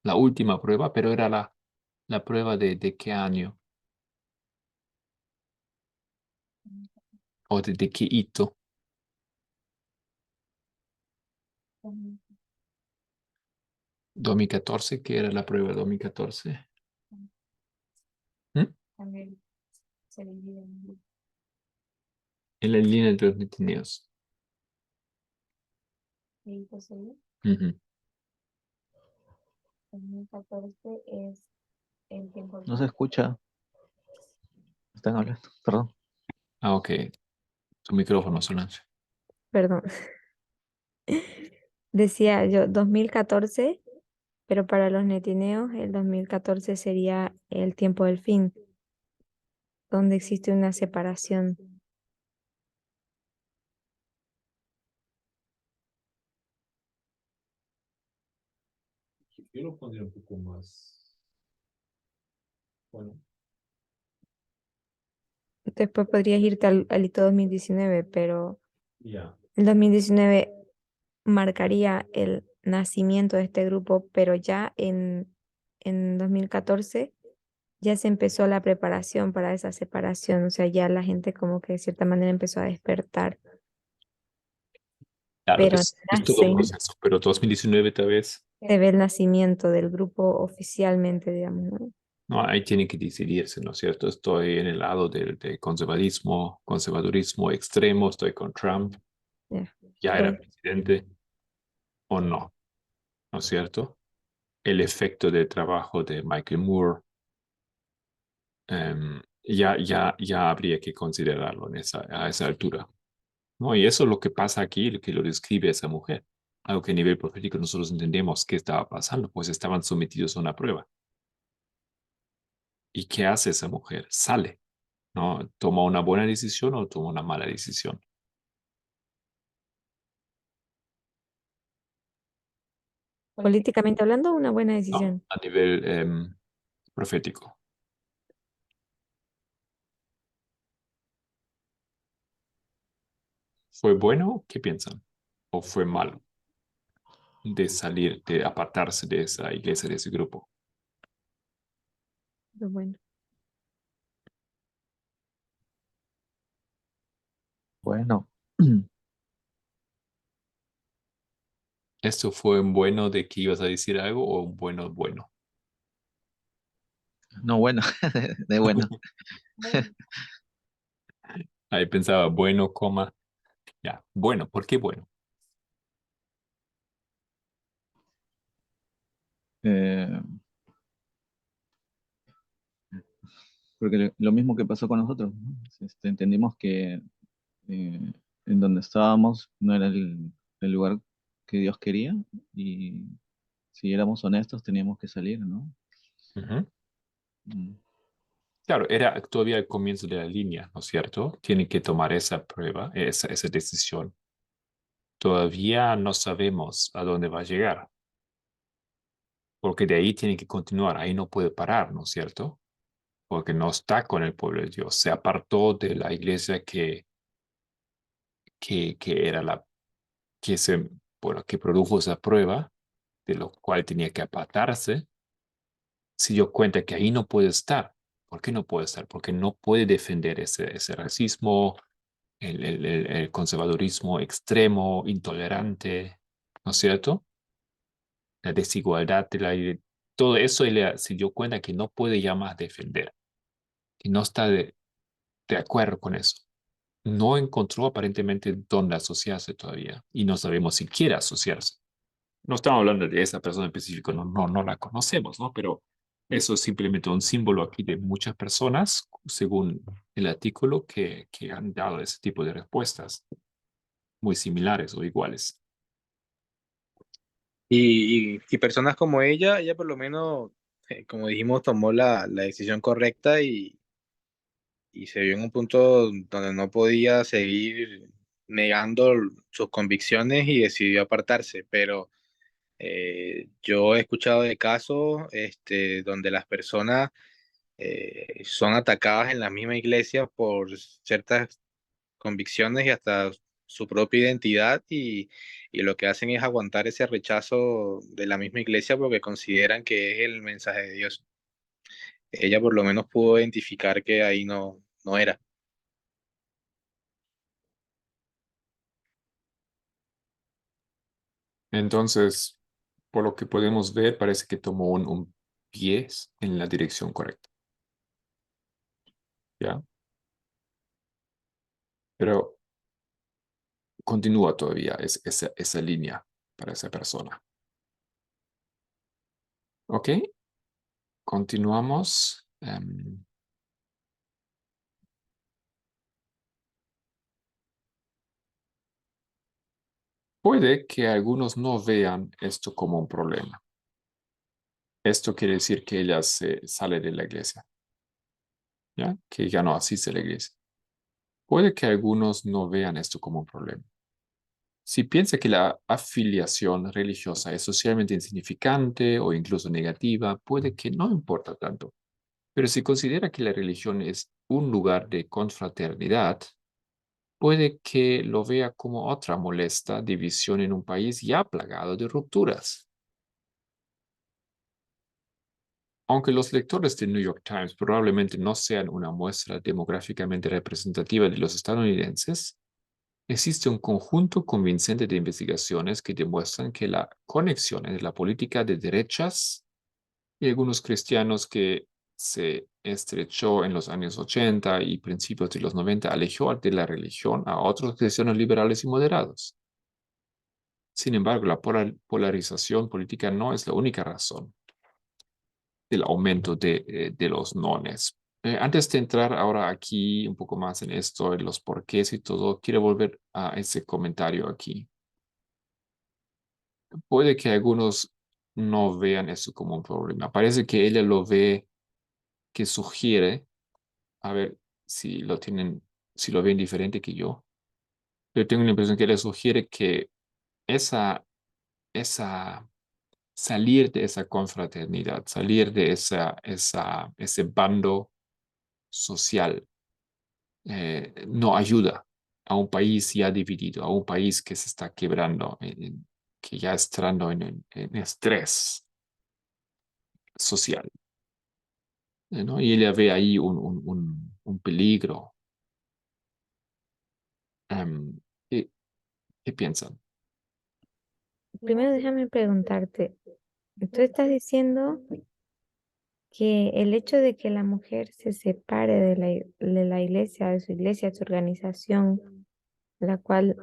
la última prueba, pero era la prueba de qué año o de qué hito. 2014, ¿qué era la prueba de 2014? ¿Mm? En la línea de los detenidos. Ujú. No se escucha. Están hablando, perdón. Ah, ok. Tu micrófono, Solange. Perdón. Decía yo 2014, pero para los netineos el 2014 sería el tiempo del fin, donde existe una separación. Yo lo pondría un poco más. Bueno. Después podrías irte al hito 2019, pero Ya. el 2019 marcaría el nacimiento de este grupo, pero ya en 2014 ya se empezó la preparación para esa separación, o sea, ya la gente como que de cierta manera empezó a despertar, Claro, pero es todo un nacen, proceso, pero 2019 tal vez, se ve el nacimiento del grupo oficialmente, digamos, ¿no? no, ahí tiene que decidirse, ¿no es cierto? Estoy en el lado del conservadurismo extremo, estoy con Trump, Ya. ya era Pues, presidente o no, ¿no es cierto? el efecto de trabajo de Michael Moore, ya habría que considerarlo a esa altura, ¿no? Y eso es lo que pasa aquí, lo que lo describe esa mujer. Algo que a nivel profético nosotros entendemos qué estaba pasando, pues estaban sometidos a una prueba. ¿Y qué hace esa mujer? Sale, ¿no? ¿Toma una buena decisión o toma una mala decisión? Políticamente hablando, una buena No, decisión. a nivel profético. ¿Fue bueno? ¿Qué piensan? ¿O fue malo de salir, de apartarse de esa iglesia, de ese grupo? Pero bueno, Bueno, ¿Esto fue un bueno de que ibas a decir algo o un bueno bueno? no, bueno, de bueno. Ahí pensaba, bueno, coma, ya. Bueno, ¿por qué bueno? Eh, Porque lo mismo que pasó con nosotros, ¿no? Entendimos que en donde estábamos no era el lugar que Dios quería y si éramos honestos teníamos que salir, ¿no? Ujú. Mm. Claro, era todavía el comienzo de la línea, ¿no es cierto? Tienen que tomar esa prueba, esa decisión. Todavía no sabemos a dónde va a llegar, porque de ahí tiene que continuar, ahí no puede parar, ¿no es cierto? Porque no está con el pueblo de Dios, se apartó de la iglesia que era que se, bueno, que produjo esa prueba, de lo cual tenía que apartarse, se dio cuenta que ahí no puede estar. ¿Por qué no puede estar? Porque no puede defender ese racismo, el conservadurismo extremo, intolerante, ¿no es cierto? La desigualdad, todo eso ella se dio cuenta que no puede ya más defender, que no está de acuerdo con eso. No encontró aparentemente dónde asociarse todavía y no sabemos si quiere asociarse. No estamos hablando de esa persona en específico, no la conocemos, ¿no? Pero eso es simplemente un símbolo aquí de muchas personas, según el artículo, que han dado ese tipo de respuestas muy similares o iguales. Y personas como ella por lo menos, como dijimos, tomó la decisión correcta y se vio en un punto donde no podía seguir negando sus convicciones y decidió apartarse. Pero yo he escuchado de casos donde las personas son atacadas en la misma iglesia por ciertas convicciones y hasta su propia identidad y lo que hacen es aguantar ese rechazo de la misma iglesia porque consideran que es el mensaje de Dios. Ella por lo menos pudo identificar que ahí no era. Entonces, por lo que podemos ver, parece que tomó un pie en la dirección correcta, ¿ya? Pero continúa todavía esa línea para esa persona. ¿Ok? Continuamos. Puede que algunos no vean esto como un problema. Esto quiere decir que ella se sale de la iglesia, ¿ya? Que ya no asiste a la iglesia. Puede que algunos no vean esto como un problema. Si piensa que la afiliación religiosa es socialmente insignificante o incluso negativa, puede que no importa tanto. Pero si considera que la religión es un lugar de confraternidad, puede que lo vea como otra molesta división en un país ya plagado de rupturas. Aunque los lectores del New York Times probablemente no sean una muestra demográficamente representativa de los estadounidenses, existe un conjunto convincente de investigaciones que demuestran que la conexión entre la política de derechas y algunos cristianos que se estrechó en los años 80 y principios de los 90 alejó de la religión a otros cristianos liberales y moderados. Sin embargo, la polarización política no es la única razón del aumento de los nones. Antes de entrar ahora aquí un poco más en esto, en los porqués y todo, quiero volver a ese comentario aquí. Puede que algunos no vean eso como un problema. Parece que ella lo ve, que sugiere, a ver si lo tienen, si lo ven diferente que yo. Yo tengo la impresión que ella sugiere que esa, esa salir de esa confraternidad, salir de ese bando social, no ayuda a un país ya dividido, a un país que se está quebrando, que ya está entrando en estrés social, ¿no? Y ella ve ahí un peligro. ¿Qué, qué piensan? Primero déjame preguntarte, tú estás diciendo que el hecho de que la mujer se separe de la iglesia, de su iglesia, de su organización, la cual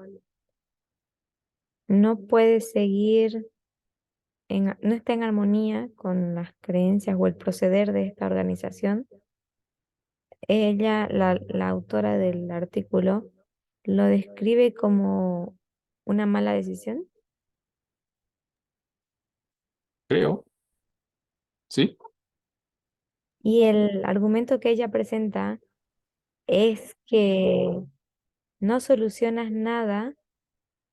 no puede seguir, no está en armonía con las creencias o el proceder de esta organización, ella, la autora del artículo, lo describe como una mala decisión. Creo, ¿sí? Y el argumento que ella presenta es que no solucionas nada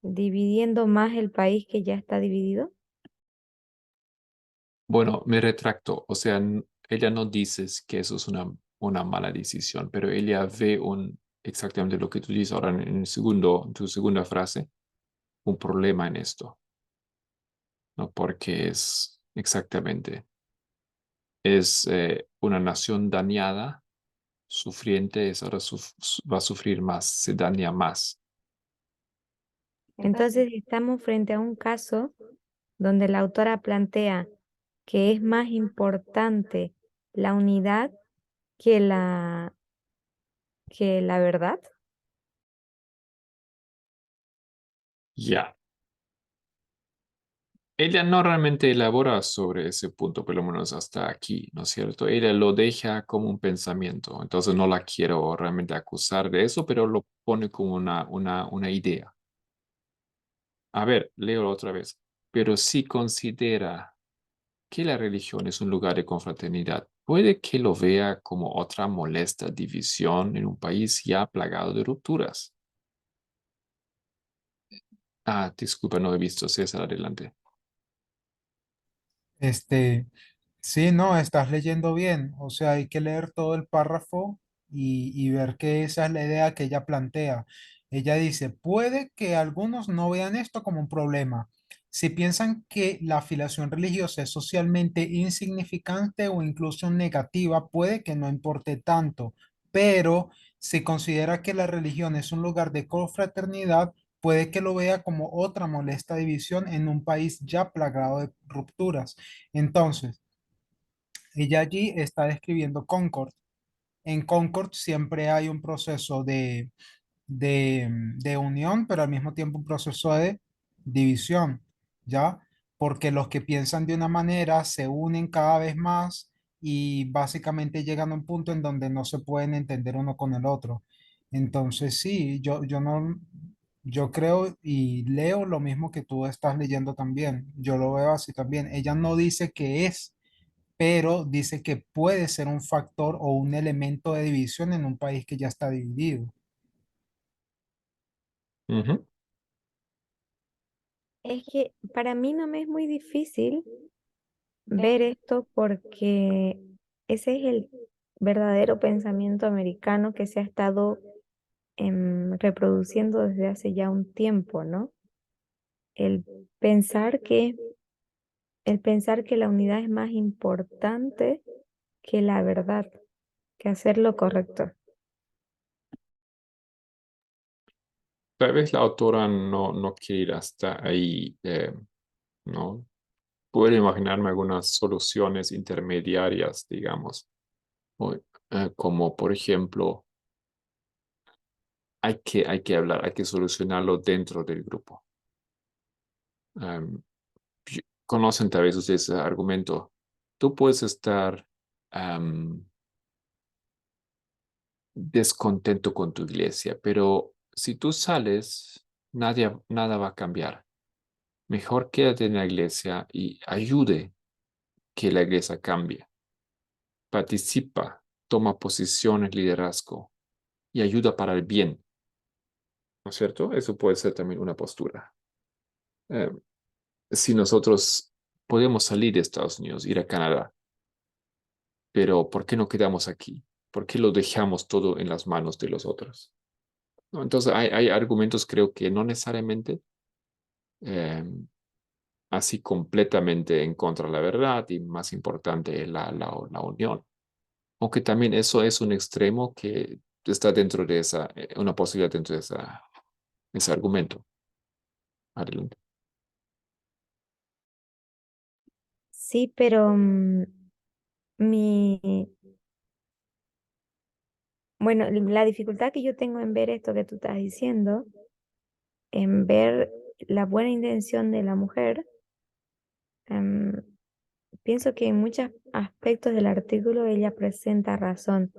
dividiendo más el país que ya está dividido. Bueno, me retracto. O sea, ella no dice que eso es una mala decisión, pero ella ve exactamente lo que tú dices ahora en tu segunda frase, un problema en esto, ¿no? Porque es exactamente, es una nación dañada, sufriente, ahora va a sufrir más, se daña más. Entonces estamos frente a un caso donde la autora plantea que es más importante la unidad que la verdad. Ya. Ella no realmente elabora sobre ese punto, por lo menos hasta aquí, ¿no es cierto? Ella lo deja como un pensamiento, entonces no la quiero realmente acusar de eso, pero lo pone como una idea. A ver, leo otra vez. Pero si considera que la religión es un lugar de confraternidad, puede que lo vea como otra molesta división en un país ya plagado de rupturas. Ah, disculpa, no he visto. César, adelante. Este, sí, no, estás leyendo bien. O sea, hay que leer todo el párrafo y ver que esa es la idea que ella plantea. Ella dice, puede que algunos no vean esto como un problema. Si piensan que la afiliación religiosa es socialmente insignificante o incluso negativa, puede que no importe tanto. Pero si considera que la religión es un lugar de confraternidad, puede que lo vea como otra molesta división en un país ya plagado de rupturas. Entonces, ella allí está describiendo Concord. En Concord siempre hay un proceso de unión, pero al mismo tiempo un proceso de división, ¿ya? Porque los que piensan de una manera se unen cada vez más y básicamente llegan a un punto en donde no se pueden entender uno con el otro. Entonces, sí, yo no, yo creo y leo lo mismo que tú estás leyendo también. Yo lo veo así también. Ella no dice que es, pero dice que puede ser un factor o un elemento de división en un país que ya está dividido. Ujú. Es que para mí no me es muy difícil ver esto porque ese es el verdadero pensamiento americano que se ha estado reproduciendo desde hace ya un tiempo, ¿no? El pensar que, el pensar que la unidad es más importante que la verdad, que hacer lo correcto. Tal vez la autora no quiere ir hasta ahí, ¿no? Puedo imaginarme algunas soluciones intermediarias, digamos, o, como por ejemplo, hay que hablar, hay que solucionarlo dentro del grupo. Am, conocen tal vez ustedes ese argumento. Tú puedes estar descontento con tu iglesia, pero si tú sales, nada va a cambiar. Mejor quédate en la iglesia y ayude que la iglesia cambie. Participa, toma posiciones, liderazgo y ayuda para el bien. ¿No es cierto? Eso puede ser también una postura. Eh, si nosotros podemos salir de Estados Unidos, ir a Canadá, pero ¿por qué no quedamos aquí? ¿Por qué lo dejamos todo en las manos de los otros? ¿No? Entonces hay argumentos, creo que no necesariamente eh, así completamente en contra de la verdad y más importante la unión. Aunque también eso es un extremo que está dentro de una posibilidad dentro de ese argumento. Adelante. Sí, pero mi, bueno, la dificultad que yo tengo en ver esto que tú estás diciendo, en ver la buena intención de la mujer, em, pienso que en muchos aspectos del artículo ella presenta razón,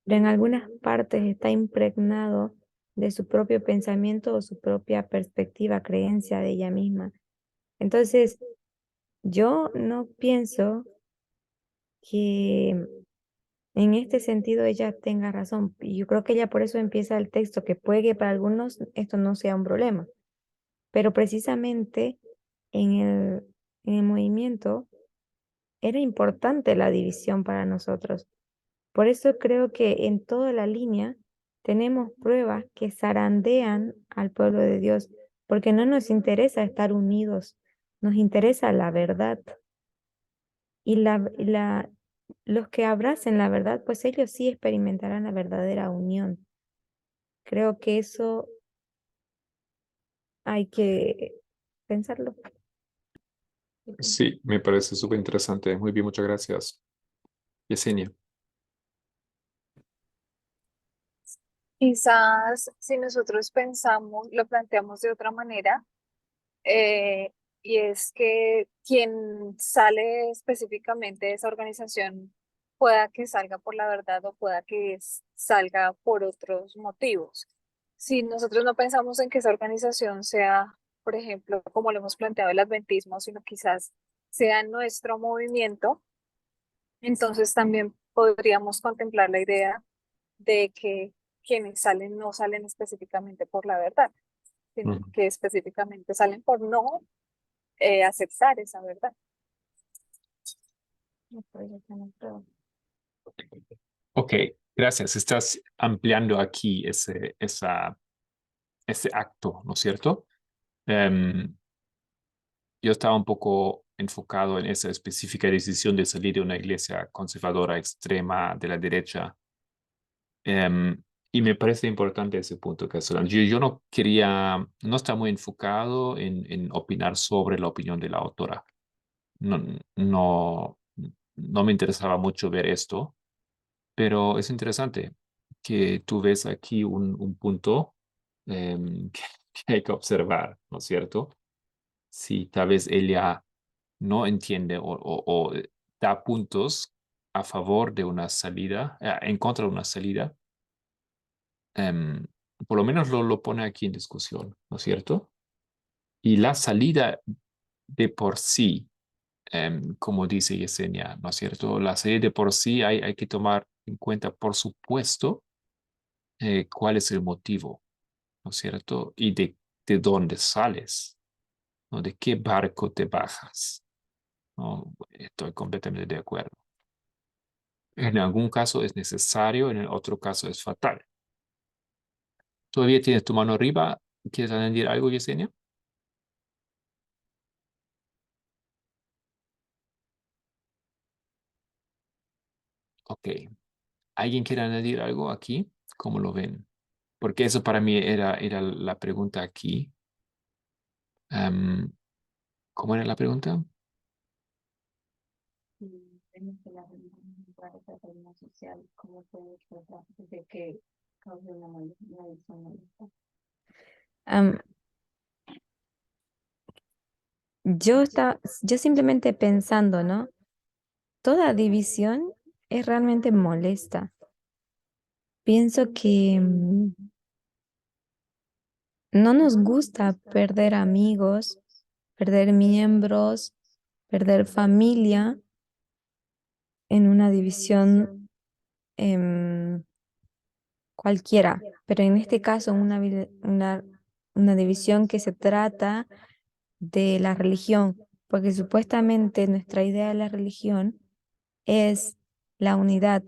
pero en algunas partes está impregnado de su propio pensamiento o su propia perspectiva, creencia de ella misma. Entonces, yo no pienso que en este sentido ella tenga razón. Y yo creo que ella por eso empieza el texto, que puede que para algunos esto no sea un problema, pero precisamente en el movimiento era importante la división para nosotros. Por eso creo que en toda la línea tenemos pruebas que zarandean al pueblo de Dios, porque no nos interesa estar unidos, nos interesa la verdad. Y los que abracen la verdad, pues ellos sí experimentarán la verdadera unión. Creo que eso hay que pensarlo. Sí, me parece súper interesante. Muy bien, muchas gracias. Yesenia. Quizás si nosotros pensamos, lo planteamos de otra manera, eh, y es que quien sale específicamente de esa organización pueda que salga por la verdad o pueda que salga por otros motivos. Si nosotros no pensamos en que esa organización sea, por ejemplo, como lo hemos planteado el adventismo, sino quizás sea nuestro movimiento, entonces también podríamos contemplar la idea de que quienes salen no salen específicamente por la verdad, sino Ujú. que específicamente salen por no aceptar esa verdad. Ok, gracias. Estás ampliando aquí ese acto, ¿no es cierto? Em, yo estaba un poco enfocado en esa específica decisión de salir de una iglesia conservadora extrema de la derecha. Em, y me parece importante ese punto que hace. Yo no está muy enfocado en opinar sobre la opinión de la autora. No, no, no me interesaba mucho ver esto, pero es interesante que tú ves aquí un punto que hay que observar, ¿no es cierto? Si tal vez ella no entiende o da puntos a favor de una salida, en contra de una salida, em, por lo menos lo pone aquí en discusión, ¿no es cierto? Y la salida de por sí, como dice Yesenia, ¿no es cierto? La salida de por sí hay que tomar en cuenta, por supuesto, cuál es el motivo, ¿no es cierto? Y de dónde sales, ¿no? De qué barco te bajas, ¿no? Estoy completamente de acuerdo. En algún caso es necesario, en el otro caso es fatal. ¿Todavía tienes tu mano arriba? ¿Quieres añadir algo, Yesenia? Ok. ¿Alguien quiere añadir algo aquí? ¿Cómo lo ven? Porque eso para mí era la pregunta aquí. Em, ¿Cómo era la pregunta? Am, yo simplemente pensando, ¿no? Toda división es realmente molesta. Pienso que no nos gusta perder amigos, perder miembros, perder familia en una división cualquiera, pero en este caso una división que se trata de la religión, porque supuestamente nuestra idea de la religión es la unidad.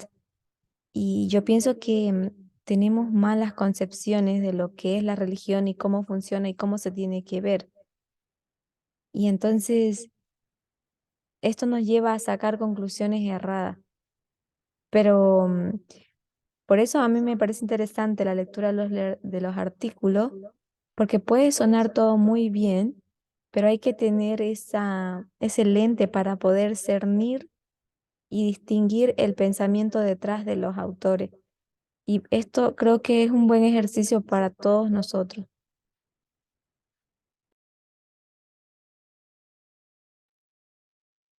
Y yo pienso que tenemos malas concepciones de lo que es la religión y cómo funciona y cómo se tiene que ver. Y entonces esto nos lleva a sacar conclusiones erradas. Pero por eso a mí me parece interesante la lectura de de los artículos, porque puede sonar todo muy bien, pero hay que tener ese lente para poder cernir y distinguir el pensamiento detrás de los autores. Y esto creo que es un buen ejercicio para todos nosotros.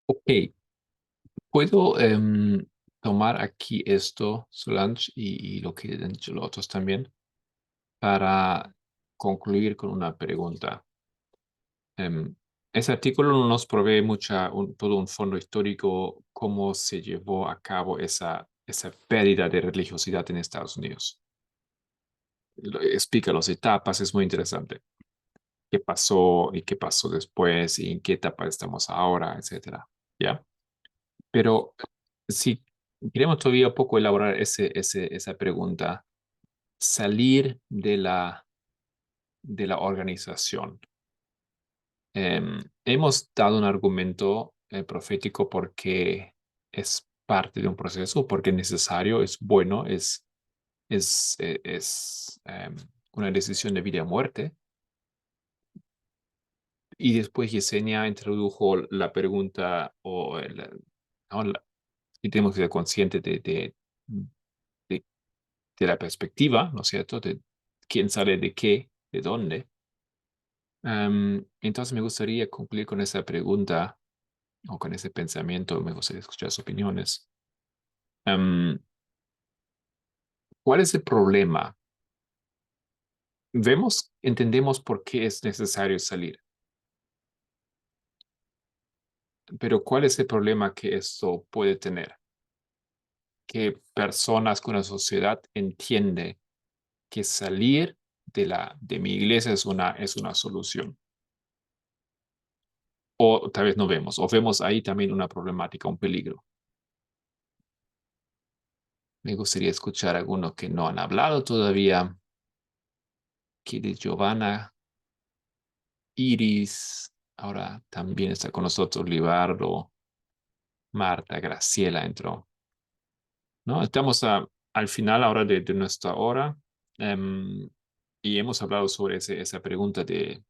Ok, puedo tomar aquí esto, Solange, y lo que han dicho los otros también, para concluir con una pregunta. Ese artículo no nos provee todo un fondo histórico, cómo se llevó a cabo esa pérdida de religiosidad en Estados Unidos. Explica las etapas, es muy interesante. Qué pasó y qué pasó después y en qué etapa estamos ahora, etcétera. ¿Ya? Pero si queremos todavía un poco elaborar esa pregunta, salir de la organización. Hemos dado un argumento profético porque es parte de un proceso, porque es necesario, es bueno, es una decisión de vida o muerte. Y después Yesenia introdujo la pregunta ¿no? Y tenemos que ser conscientes de, de la perspectiva, ¿no es cierto? De quién sale de qué, de dónde. Entonces me gustaría concluir con esa pregunta o con ese pensamiento, me gustaría escuchar sus opiniones. ¿Cuál es el problema? Entendemos por qué es necesario salir, pero ¿cuál es el problema que esto puede tener? Que personas con la sociedad entiende que salir de mi iglesia es una solución. O tal vez no vemos, o vemos ahí también una problemática, un peligro. Me gustaría escuchar a algunos que no han hablado todavía. Kiri, Giovanna, Iris, ahora también está con nosotros Libardo, Marta, Graciela entró. ¿No? Estamos al final ahora de nuestra hora y hemos hablado sobre esa pregunta de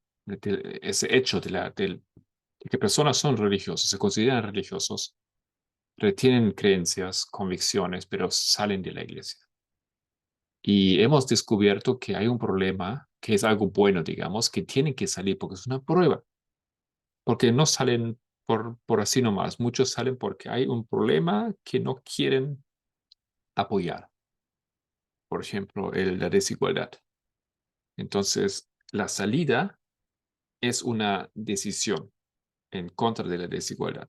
ese hecho de que personas son religiosos, se consideran religiosos, retienen creencias, convicciones, pero salen de la iglesia. Y hemos descubierto que hay un problema, que es algo bueno, digamos, que tienen que salir porque es una prueba, porque no salen por así nomás, muchos salen porque hay un problema que no quieren apoyar, por ejemplo, la desigualdad. Entonces, la salida es una decisión en contra de la desigualdad.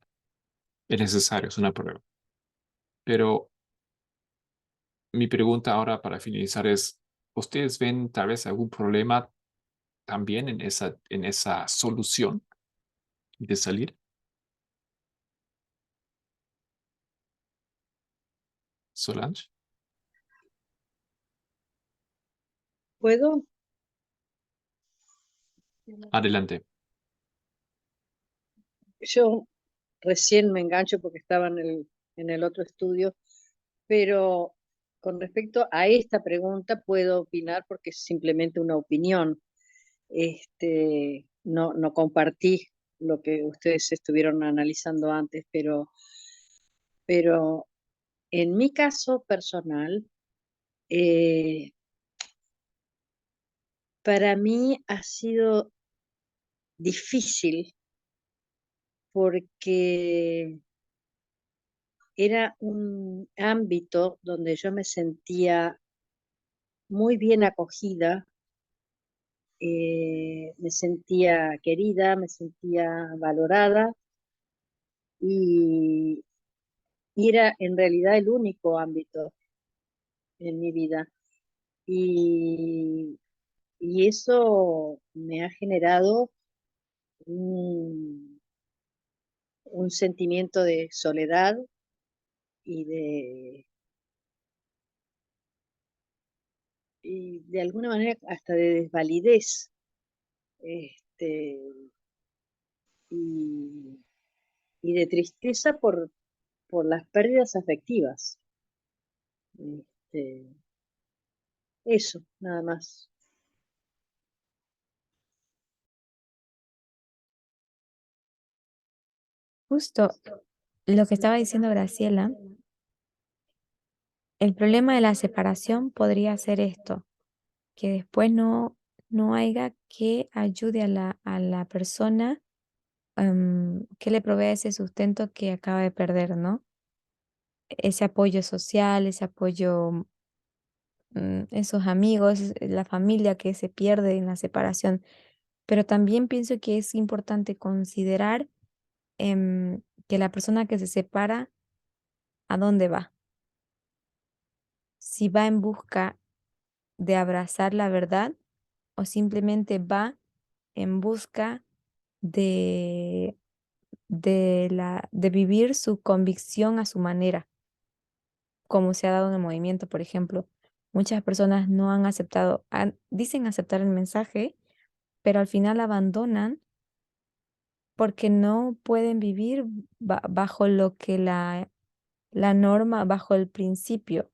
Es necesario, es una prueba. Pero mi pregunta ahora para finalizar es, ¿ustedes ven tal vez algún problema también en esa solución de salir? Solange, ¿Puedo? adelante. Yo recién me engancho porque estaba en el otro estudio, pero con respecto a esta pregunta puedo opinar porque es simplemente una opinión. No compartí lo que ustedes estuvieron analizando antes, pero en mi caso personal, eh, para mí ha sido difícil porque era un ámbito donde yo me sentía muy bien acogida, me sentía querida, me sentía valorada y, y era en realidad el único ámbito en mi vida. Y, y eso me ha generado un, un sentimiento de soledad y de alguna manera hasta de desvalidez, este, y, y de tristeza por las pérdidas afectivas. Este, eso, nada más. Justo lo que estaba diciendo Graciela, el problema de la separación podría ser esto, que después no haya que ayude a la persona, que le provea ese sustento que acaba de perder, ¿no? Ese apoyo social, ese apoyo, esos amigos, la familia que se pierde en la separación. Pero también pienso que es importante considerar, que la persona que se separa, ¿a dónde va? Si va en busca de abrazar la verdad o simplemente va en busca de, de vivir su convicción a su manera, como se ha dado en el movimiento, por ejemplo. Muchas personas no han aceptado, dicen aceptar el mensaje, pero al final abandonan porque no pueden vivir bajo lo que la norma, bajo el principio,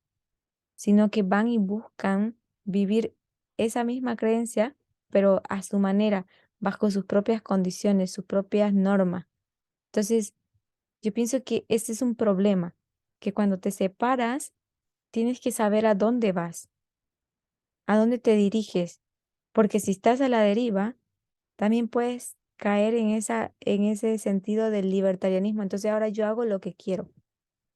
sino que van y buscan vivir esa misma creencia, pero a su manera, bajo sus propias condiciones, sus propias normas. Entonces, yo pienso que ese es un problema, que cuando te separas, tienes que saber a dónde vas, a dónde te diriges, porque si estás a la deriva, también puedes caer en ese sentido del libertarianismo. Entonces, ahora yo hago lo que quiero.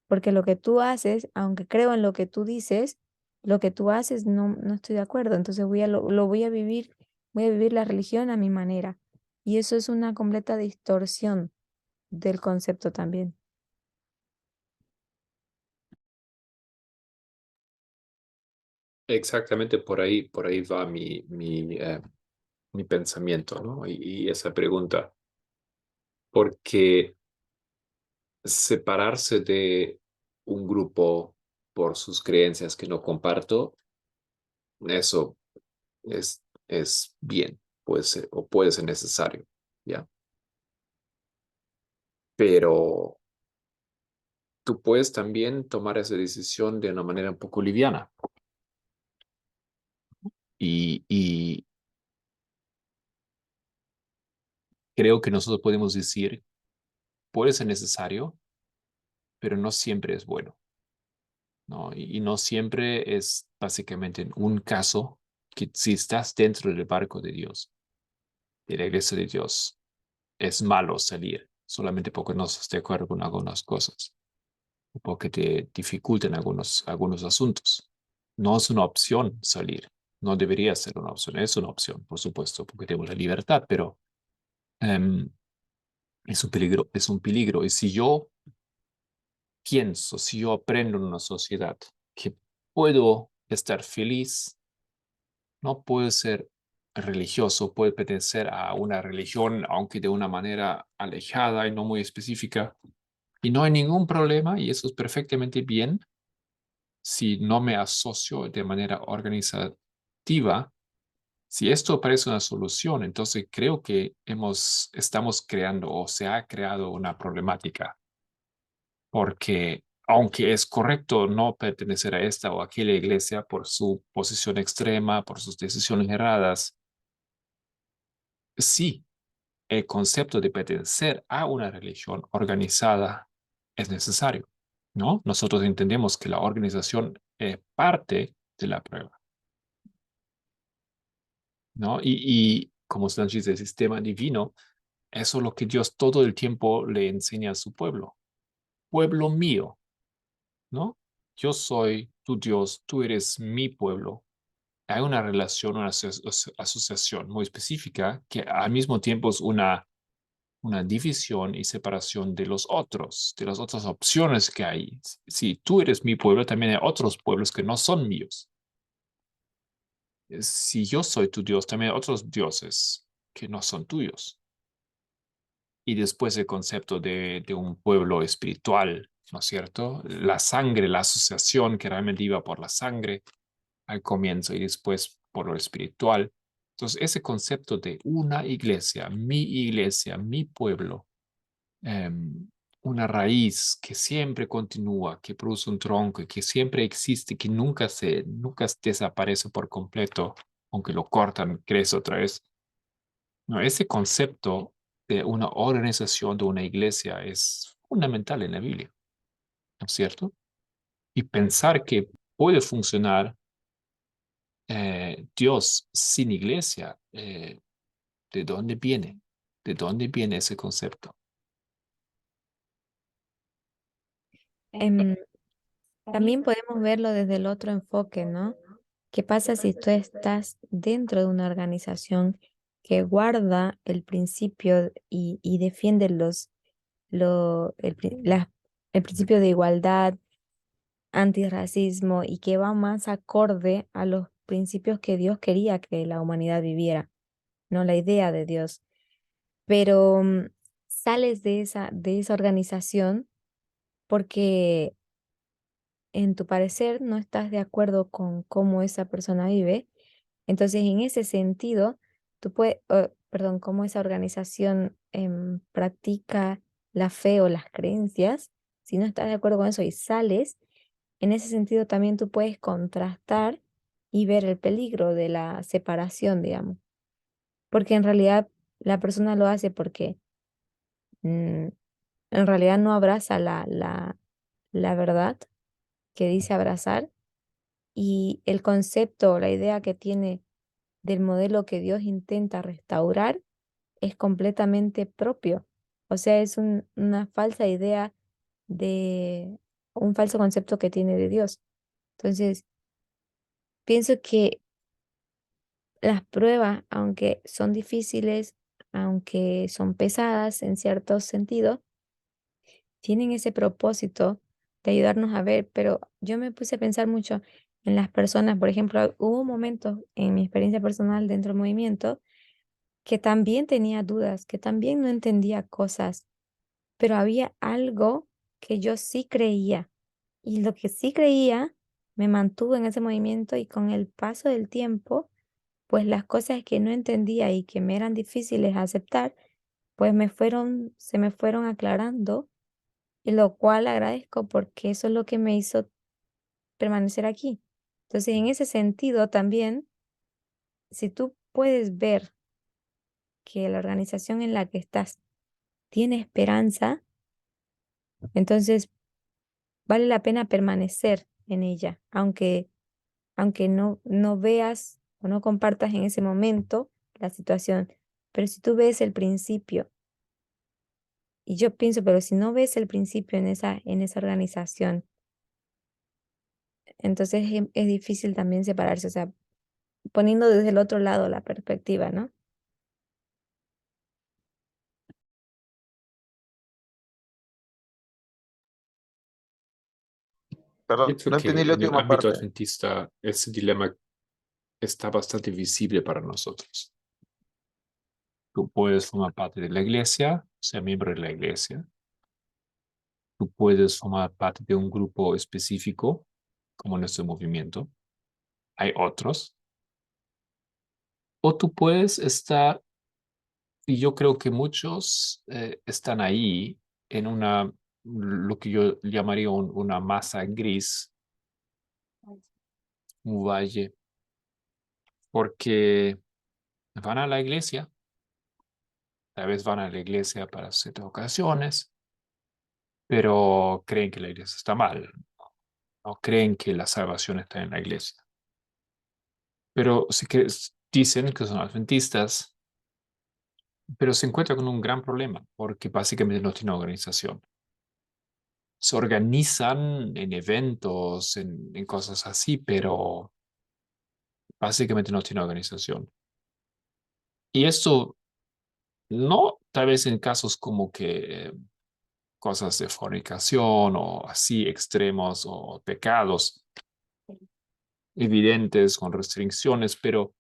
Porque lo que tú haces, aunque creo en lo que tú dices, lo que tú haces no estoy de acuerdo. Entonces lo voy a vivir la religión a mi manera. Y eso es una completa distorsión del concepto también. Exactamente por ahí va mi pensamiento, ¿no? Y esa pregunta, porque separarse de un grupo por sus creencias que no comparto, eso es bien, puede ser, o puede ser necesario, ¿ya? Pero tú puedes también tomar esa decisión de una manera un poco liviana. Y creo que nosotros podemos decir, puede ser necesario, pero no siempre es bueno, ¿no? Y no siempre es básicamente en un caso que si estás dentro del barco de Dios, de la iglesia de Dios, es malo salir solamente porque no estás de acuerdo con algunas cosas o porque te dificultan algunos asuntos. No es una opción salir, no debería ser una opción, es una opción, por supuesto, porque tenemos la libertad, pero es un peligro, es un peligro. Y si yo pienso, si yo aprendo en una sociedad que puedo estar feliz, no puedo ser religioso, puedo pertenecer a una religión, aunque de una manera alejada y no muy específica, y no hay ningún problema, y eso es perfectamente bien si no me asocio de manera organizativa. Si esto parece una solución, entonces creo que estamos creando o se ha creado una problemática, porque aunque es correcto no pertenecer a esta o aquella iglesia por su posición extrema, por sus decisiones erradas, sí, el concepto de pertenecer a una religión organizada es necesario, ¿no? Nosotros entendemos que la organización es parte de la prueba, ¿no? Y como Sánchez, el sistema divino Eso es lo que Dios todo el tiempo le enseña a su pueblo. Pueblo mío, ¿no? Yo soy tu Dios, tú eres mi pueblo. Hay una relación, una asociación muy específica que al mismo tiempo es una división y separación de las otras opciones que hay. Si tú eres mi pueblo, también hay otros pueblos que no son míos. Si yo soy tu Dios, también hay otros dioses que no son tuyos. Y después el concepto de un pueblo espiritual, ¿no es cierto? La sangre, la asociación que realmente iba por la sangre al comienzo y después por lo espiritual. Entonces, ese concepto de una iglesia, mi pueblo, una raíz que siempre continúa, que produce un tronco y que siempre existe, que nunca desaparece por completo, aunque lo cortan, crece otra vez. No, ese concepto de una organización, de una iglesia, es fundamental en la Biblia, ¿no es cierto? Y pensar que puede funcionar Dios sin iglesia, ¿de dónde viene? ¿De dónde viene ese concepto? Em, También podemos verlo desde el otro enfoque, ¿no? ¿Qué pasa si tú estás dentro de una organización que guarda el principio y defiende el principio de igualdad, antirracismo y que va más acorde a los principios que Dios quería que la humanidad viviera, no la idea de Dios? Pero sales de esa organización porque en tu parecer no estás de acuerdo con cómo esa persona vive. Entonces, en ese sentido, tú puedes, perdón, cómo esa organización practica la fe o las creencias. Si no estás de acuerdo con eso y sales, en ese sentido también tú puedes contrastar y ver el peligro de la separación, digamos. Porque en realidad la persona lo hace porque mm, en realidad no abraza la verdad que dice abrazar y el concepto o la idea que tiene del modelo que Dios intenta restaurar es completamente propio. O sea, es una falsa idea de un falso concepto que tiene de Dios. Entonces, pienso que las pruebas, aunque son difíciles, aunque son pesadas en ciertos sentidos, tienen ese propósito de ayudarnos a ver, pero yo me puse a pensar mucho en las personas, por ejemplo, hubo momentos en mi experiencia personal dentro del movimiento que también tenía dudas, que también no entendía cosas, pero había algo que yo sí creía y lo que sí creía me mantuvo en ese movimiento y con el paso del tiempo, pues las cosas que no entendía y que me eran difíciles de aceptar, pues se me fueron aclarando y lo cual agradezco porque eso es lo que me hizo permanecer aquí. Entonces, en ese sentido también, si tú puedes ver que la organización en la que estás tiene esperanza, entonces vale la pena permanecer en ella, aunque no veas o no compartas en ese momento la situación. Pero si tú ves el principio, y yo pienso, pero si no ves el principio en esa organización, entonces es difícil también separarse. O sea, poniendo desde el otro lado la perspectiva, ¿no? Perdón, Pienso no que entendí la en el última ámbito parte. adventista ese dilema está bastante visible para nosotros. Tú puedes formar parte de la iglesia, ser miembro de la iglesia. Tú puedes formar parte de un grupo específico, como nuestro movimiento. Hay otros. O tú puedes estar, y yo creo que muchos están ahí en lo que yo llamaría una masa gris, un valle, porque van a la iglesia, tal vez van a la iglesia para ciertas ocasiones, pero creen que la iglesia está mal, no creen que la salvación está en la iglesia. Pero sí que dicen que son adventistas, pero se encuentra con un gran problema porque básicamente no tiene organización. Se organizan en eventos, en cosas así, pero básicamente no tiene organización. Y esto no tal vez en casos como que cosas de fornicación o así extremos o pecados evidentes con restricciones, pero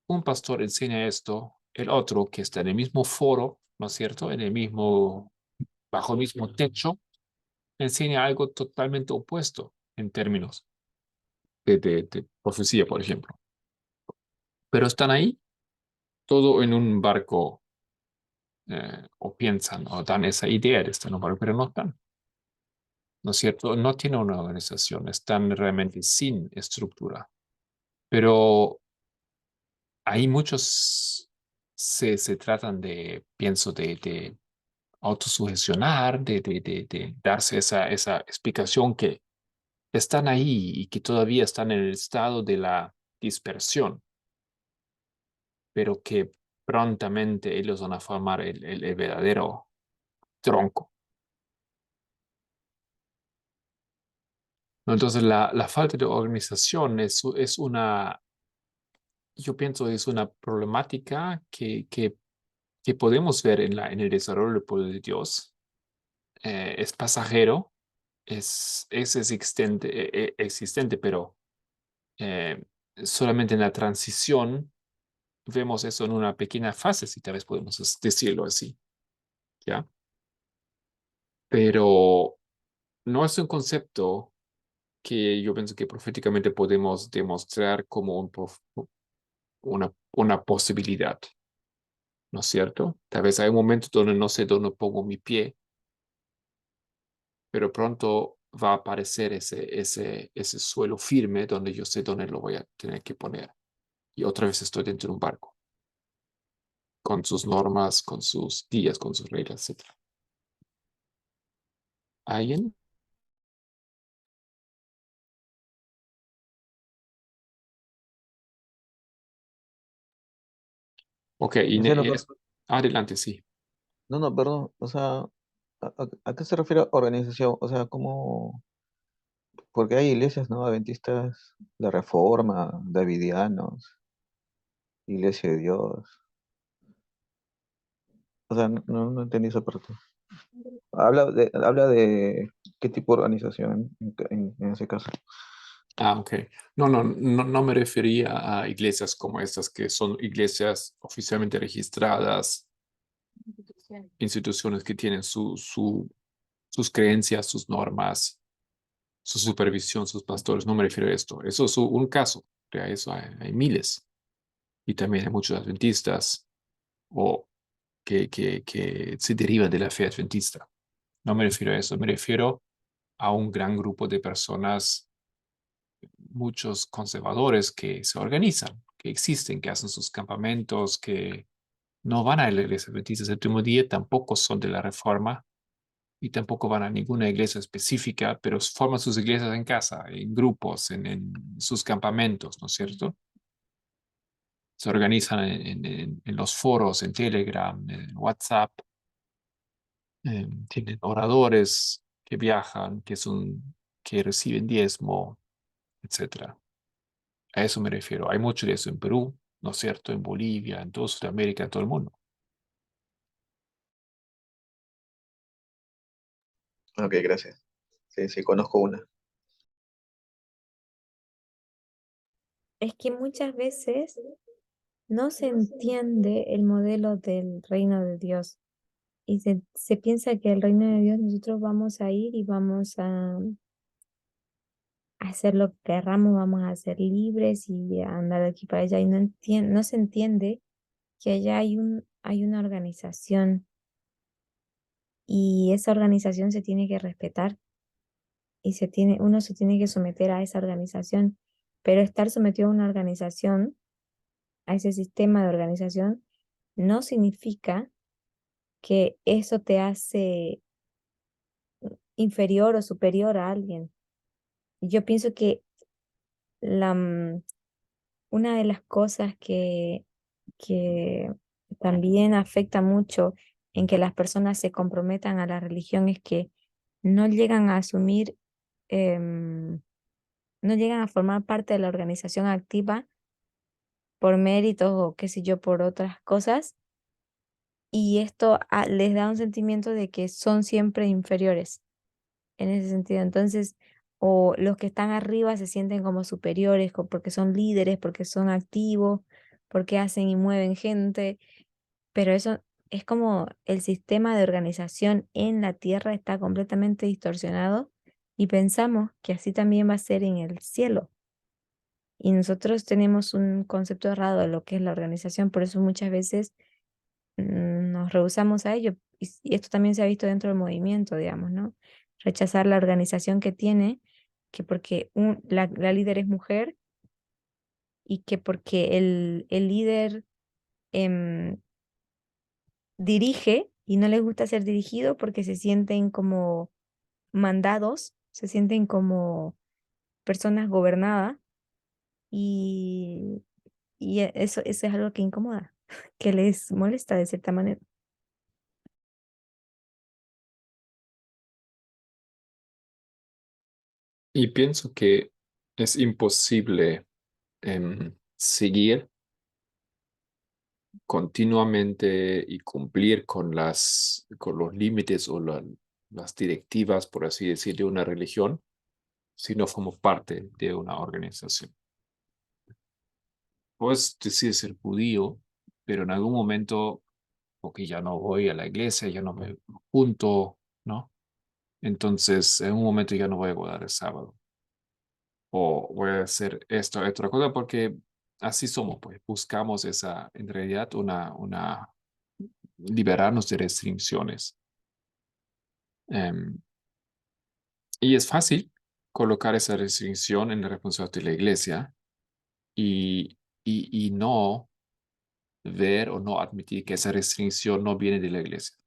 un pastor enseña esto, el otro que está en el mismo foro, ¿no es cierto? En el mismo, bajo el mismo techo, enseña algo totalmente opuesto en términos de profecía, por ejemplo. Pero están ahí, todo en un barco, o piensan o dan esa idea de estar en un barco, pero no están, ¿no es cierto? No tienen una organización, están realmente sin estructura. Pero hay muchos se tratan de, pienso, de autosugestionar, de darse esa explicación que están ahí y que todavía están en el estado de la dispersión, pero que prontamente ellos van a formar el verdadero tronco. ¿No? Entonces, la falta de organización es una, yo pienso, es una problemática que podemos ver en el desarrollo del pueblo de Dios. Es pasajero, es existente, pero eh, solamente en la transición vemos eso en una pequeña fase, si tal vez podemos decirlo así, ¿ya? Pero no es un concepto que yo pienso que proféticamente podemos demostrar como una posibilidad, ¿no es cierto? Tal vez hay un momento donde no sé dónde pongo mi pie, pero pronto va a aparecer ese suelo firme donde yo sé dónde lo voy a tener que poner. Y otra vez estoy dentro de un barco, con sus normas, con sus guías, con sus reglas, etc. ¿Alguien? Ok, Marcelo, adelante, sí. no, no, perdón, o sea, ¿a qué se refiere organización? O sea, ¿cómo? Porque hay iglesias, ¿no? Adventistas, la Reforma, Davidianos, Iglesia de Dios. O sea, no entendí esa parte. Habla de qué tipo de organización en ese caso. Ok. No me refería a iglesias como estas, que son iglesias oficialmente registradas, instituciones que tienen sus creencias, sus normas, su supervisión, sus pastores. No me refiero a esto. Eso es un caso. De eso hay miles. Y también hay muchos adventistas o que se derivan de la fe adventista. No me refiero a eso. Me refiero a un gran grupo de personas, muchos conservadores que se organizan, que existen, que hacen sus campamentos, que no van a la iglesia adventista del séptimo día, tampoco son de la Reforma y tampoco van a ninguna iglesia específica, pero forman sus iglesias en casa, en grupos, en sus campamentos, ¿no es cierto? Se organizan en los foros, en Telegram, en WhatsApp, tienen oradores que viajan, que reciben diezmo, etcétera. A eso me refiero. Hay mucho de eso en Perú, ¿no es cierto? En Bolivia, en toda Sudamérica, en todo el mundo. Ok, gracias. Sí, sí, conozco una. Es que muchas veces no se entiende el modelo del reino de Dios y se piensa que el reino de Dios nosotros vamos a ir y vamos a hacer lo que querramos, vamos a ser libres y a andar de aquí para allá y no se entiende que allá hay una organización y esa organización se tiene que respetar y uno se tiene que someter a esa organización, pero estar sometido a una organización, a ese sistema de organización, no significa que eso te hace inferior o superior a alguien. Yo pienso que la, una de las cosas que también afecta mucho en que las personas se comprometan a la religión es que no llegan a asumir, no llegan a formar parte de la organización activa por méritos o qué sé yo, por otras cosas, y esto les da un sentimiento de que son siempre inferiores en ese sentido. Entonces, o los que están arriba se sienten como superiores porque son líderes, porque son activos, porque hacen y mueven gente, pero eso es como el sistema de organización en la tierra está completamente distorsionado y pensamos que así también va a ser en el cielo. Y nosotros tenemos un concepto errado de lo que es la organización, por eso muchas veces nos rehusamos a ello. Y esto también se ha visto dentro del movimiento, digamos, ¿no? Rechazar la organización que tiene, que porque la líder es mujer y que porque el líder dirige y no les gusta ser dirigido porque se sienten como mandados, se sienten como personas gobernadas y, eso es algo que incomoda, que les molesta de cierta manera. Y pienso que es imposible seguir continuamente y cumplir con con los límites o las directivas, por así decir, de una religión si no formos parte de una organización. Puedes decir ser judío, pero en algún momento, porque ya no voy a la iglesia, ya no me junto, ¿no? Entonces, en un momento ya no voy a guardar el sábado. O voy a hacer esto, otra cosa, porque así somos, pues buscamos en realidad, liberarnos de restricciones. Em, y es fácil colocar esa restricción en la responsabilidad de la iglesia y no ver o no admitir que esa restricción no viene de la iglesia.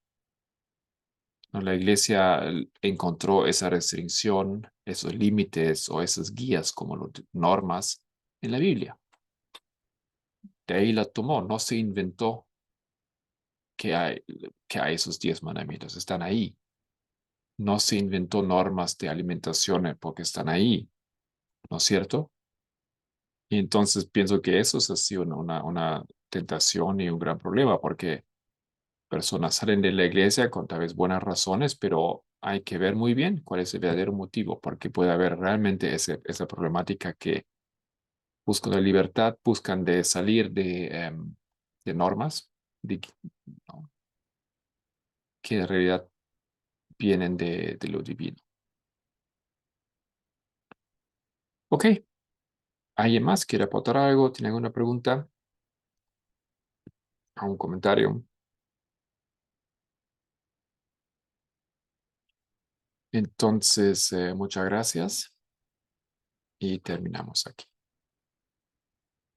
¿No? La iglesia encontró esa restricción, esos límites o esas guías como normas en la Biblia. De ahí la tomó, no se inventó que hay esos 10 mandamientos, están ahí. No se inventó normas de alimentación porque están ahí, ¿no es cierto? Y entonces pienso que eso es así una tentación y un gran problema porque personas salen de la iglesia con tal vez buenas razones, pero hay que ver muy bien cuál es el verdadero motivo, porque puede haber realmente esa problemática que buscan la libertad, buscan de salir de normas ¿no? Que en realidad vienen de lo divino. Ok, ¿alguien más quiere aportar algo? ¿Tiene alguna pregunta? ¿Un comentario? Entonces, muchas gracias y terminamos aquí.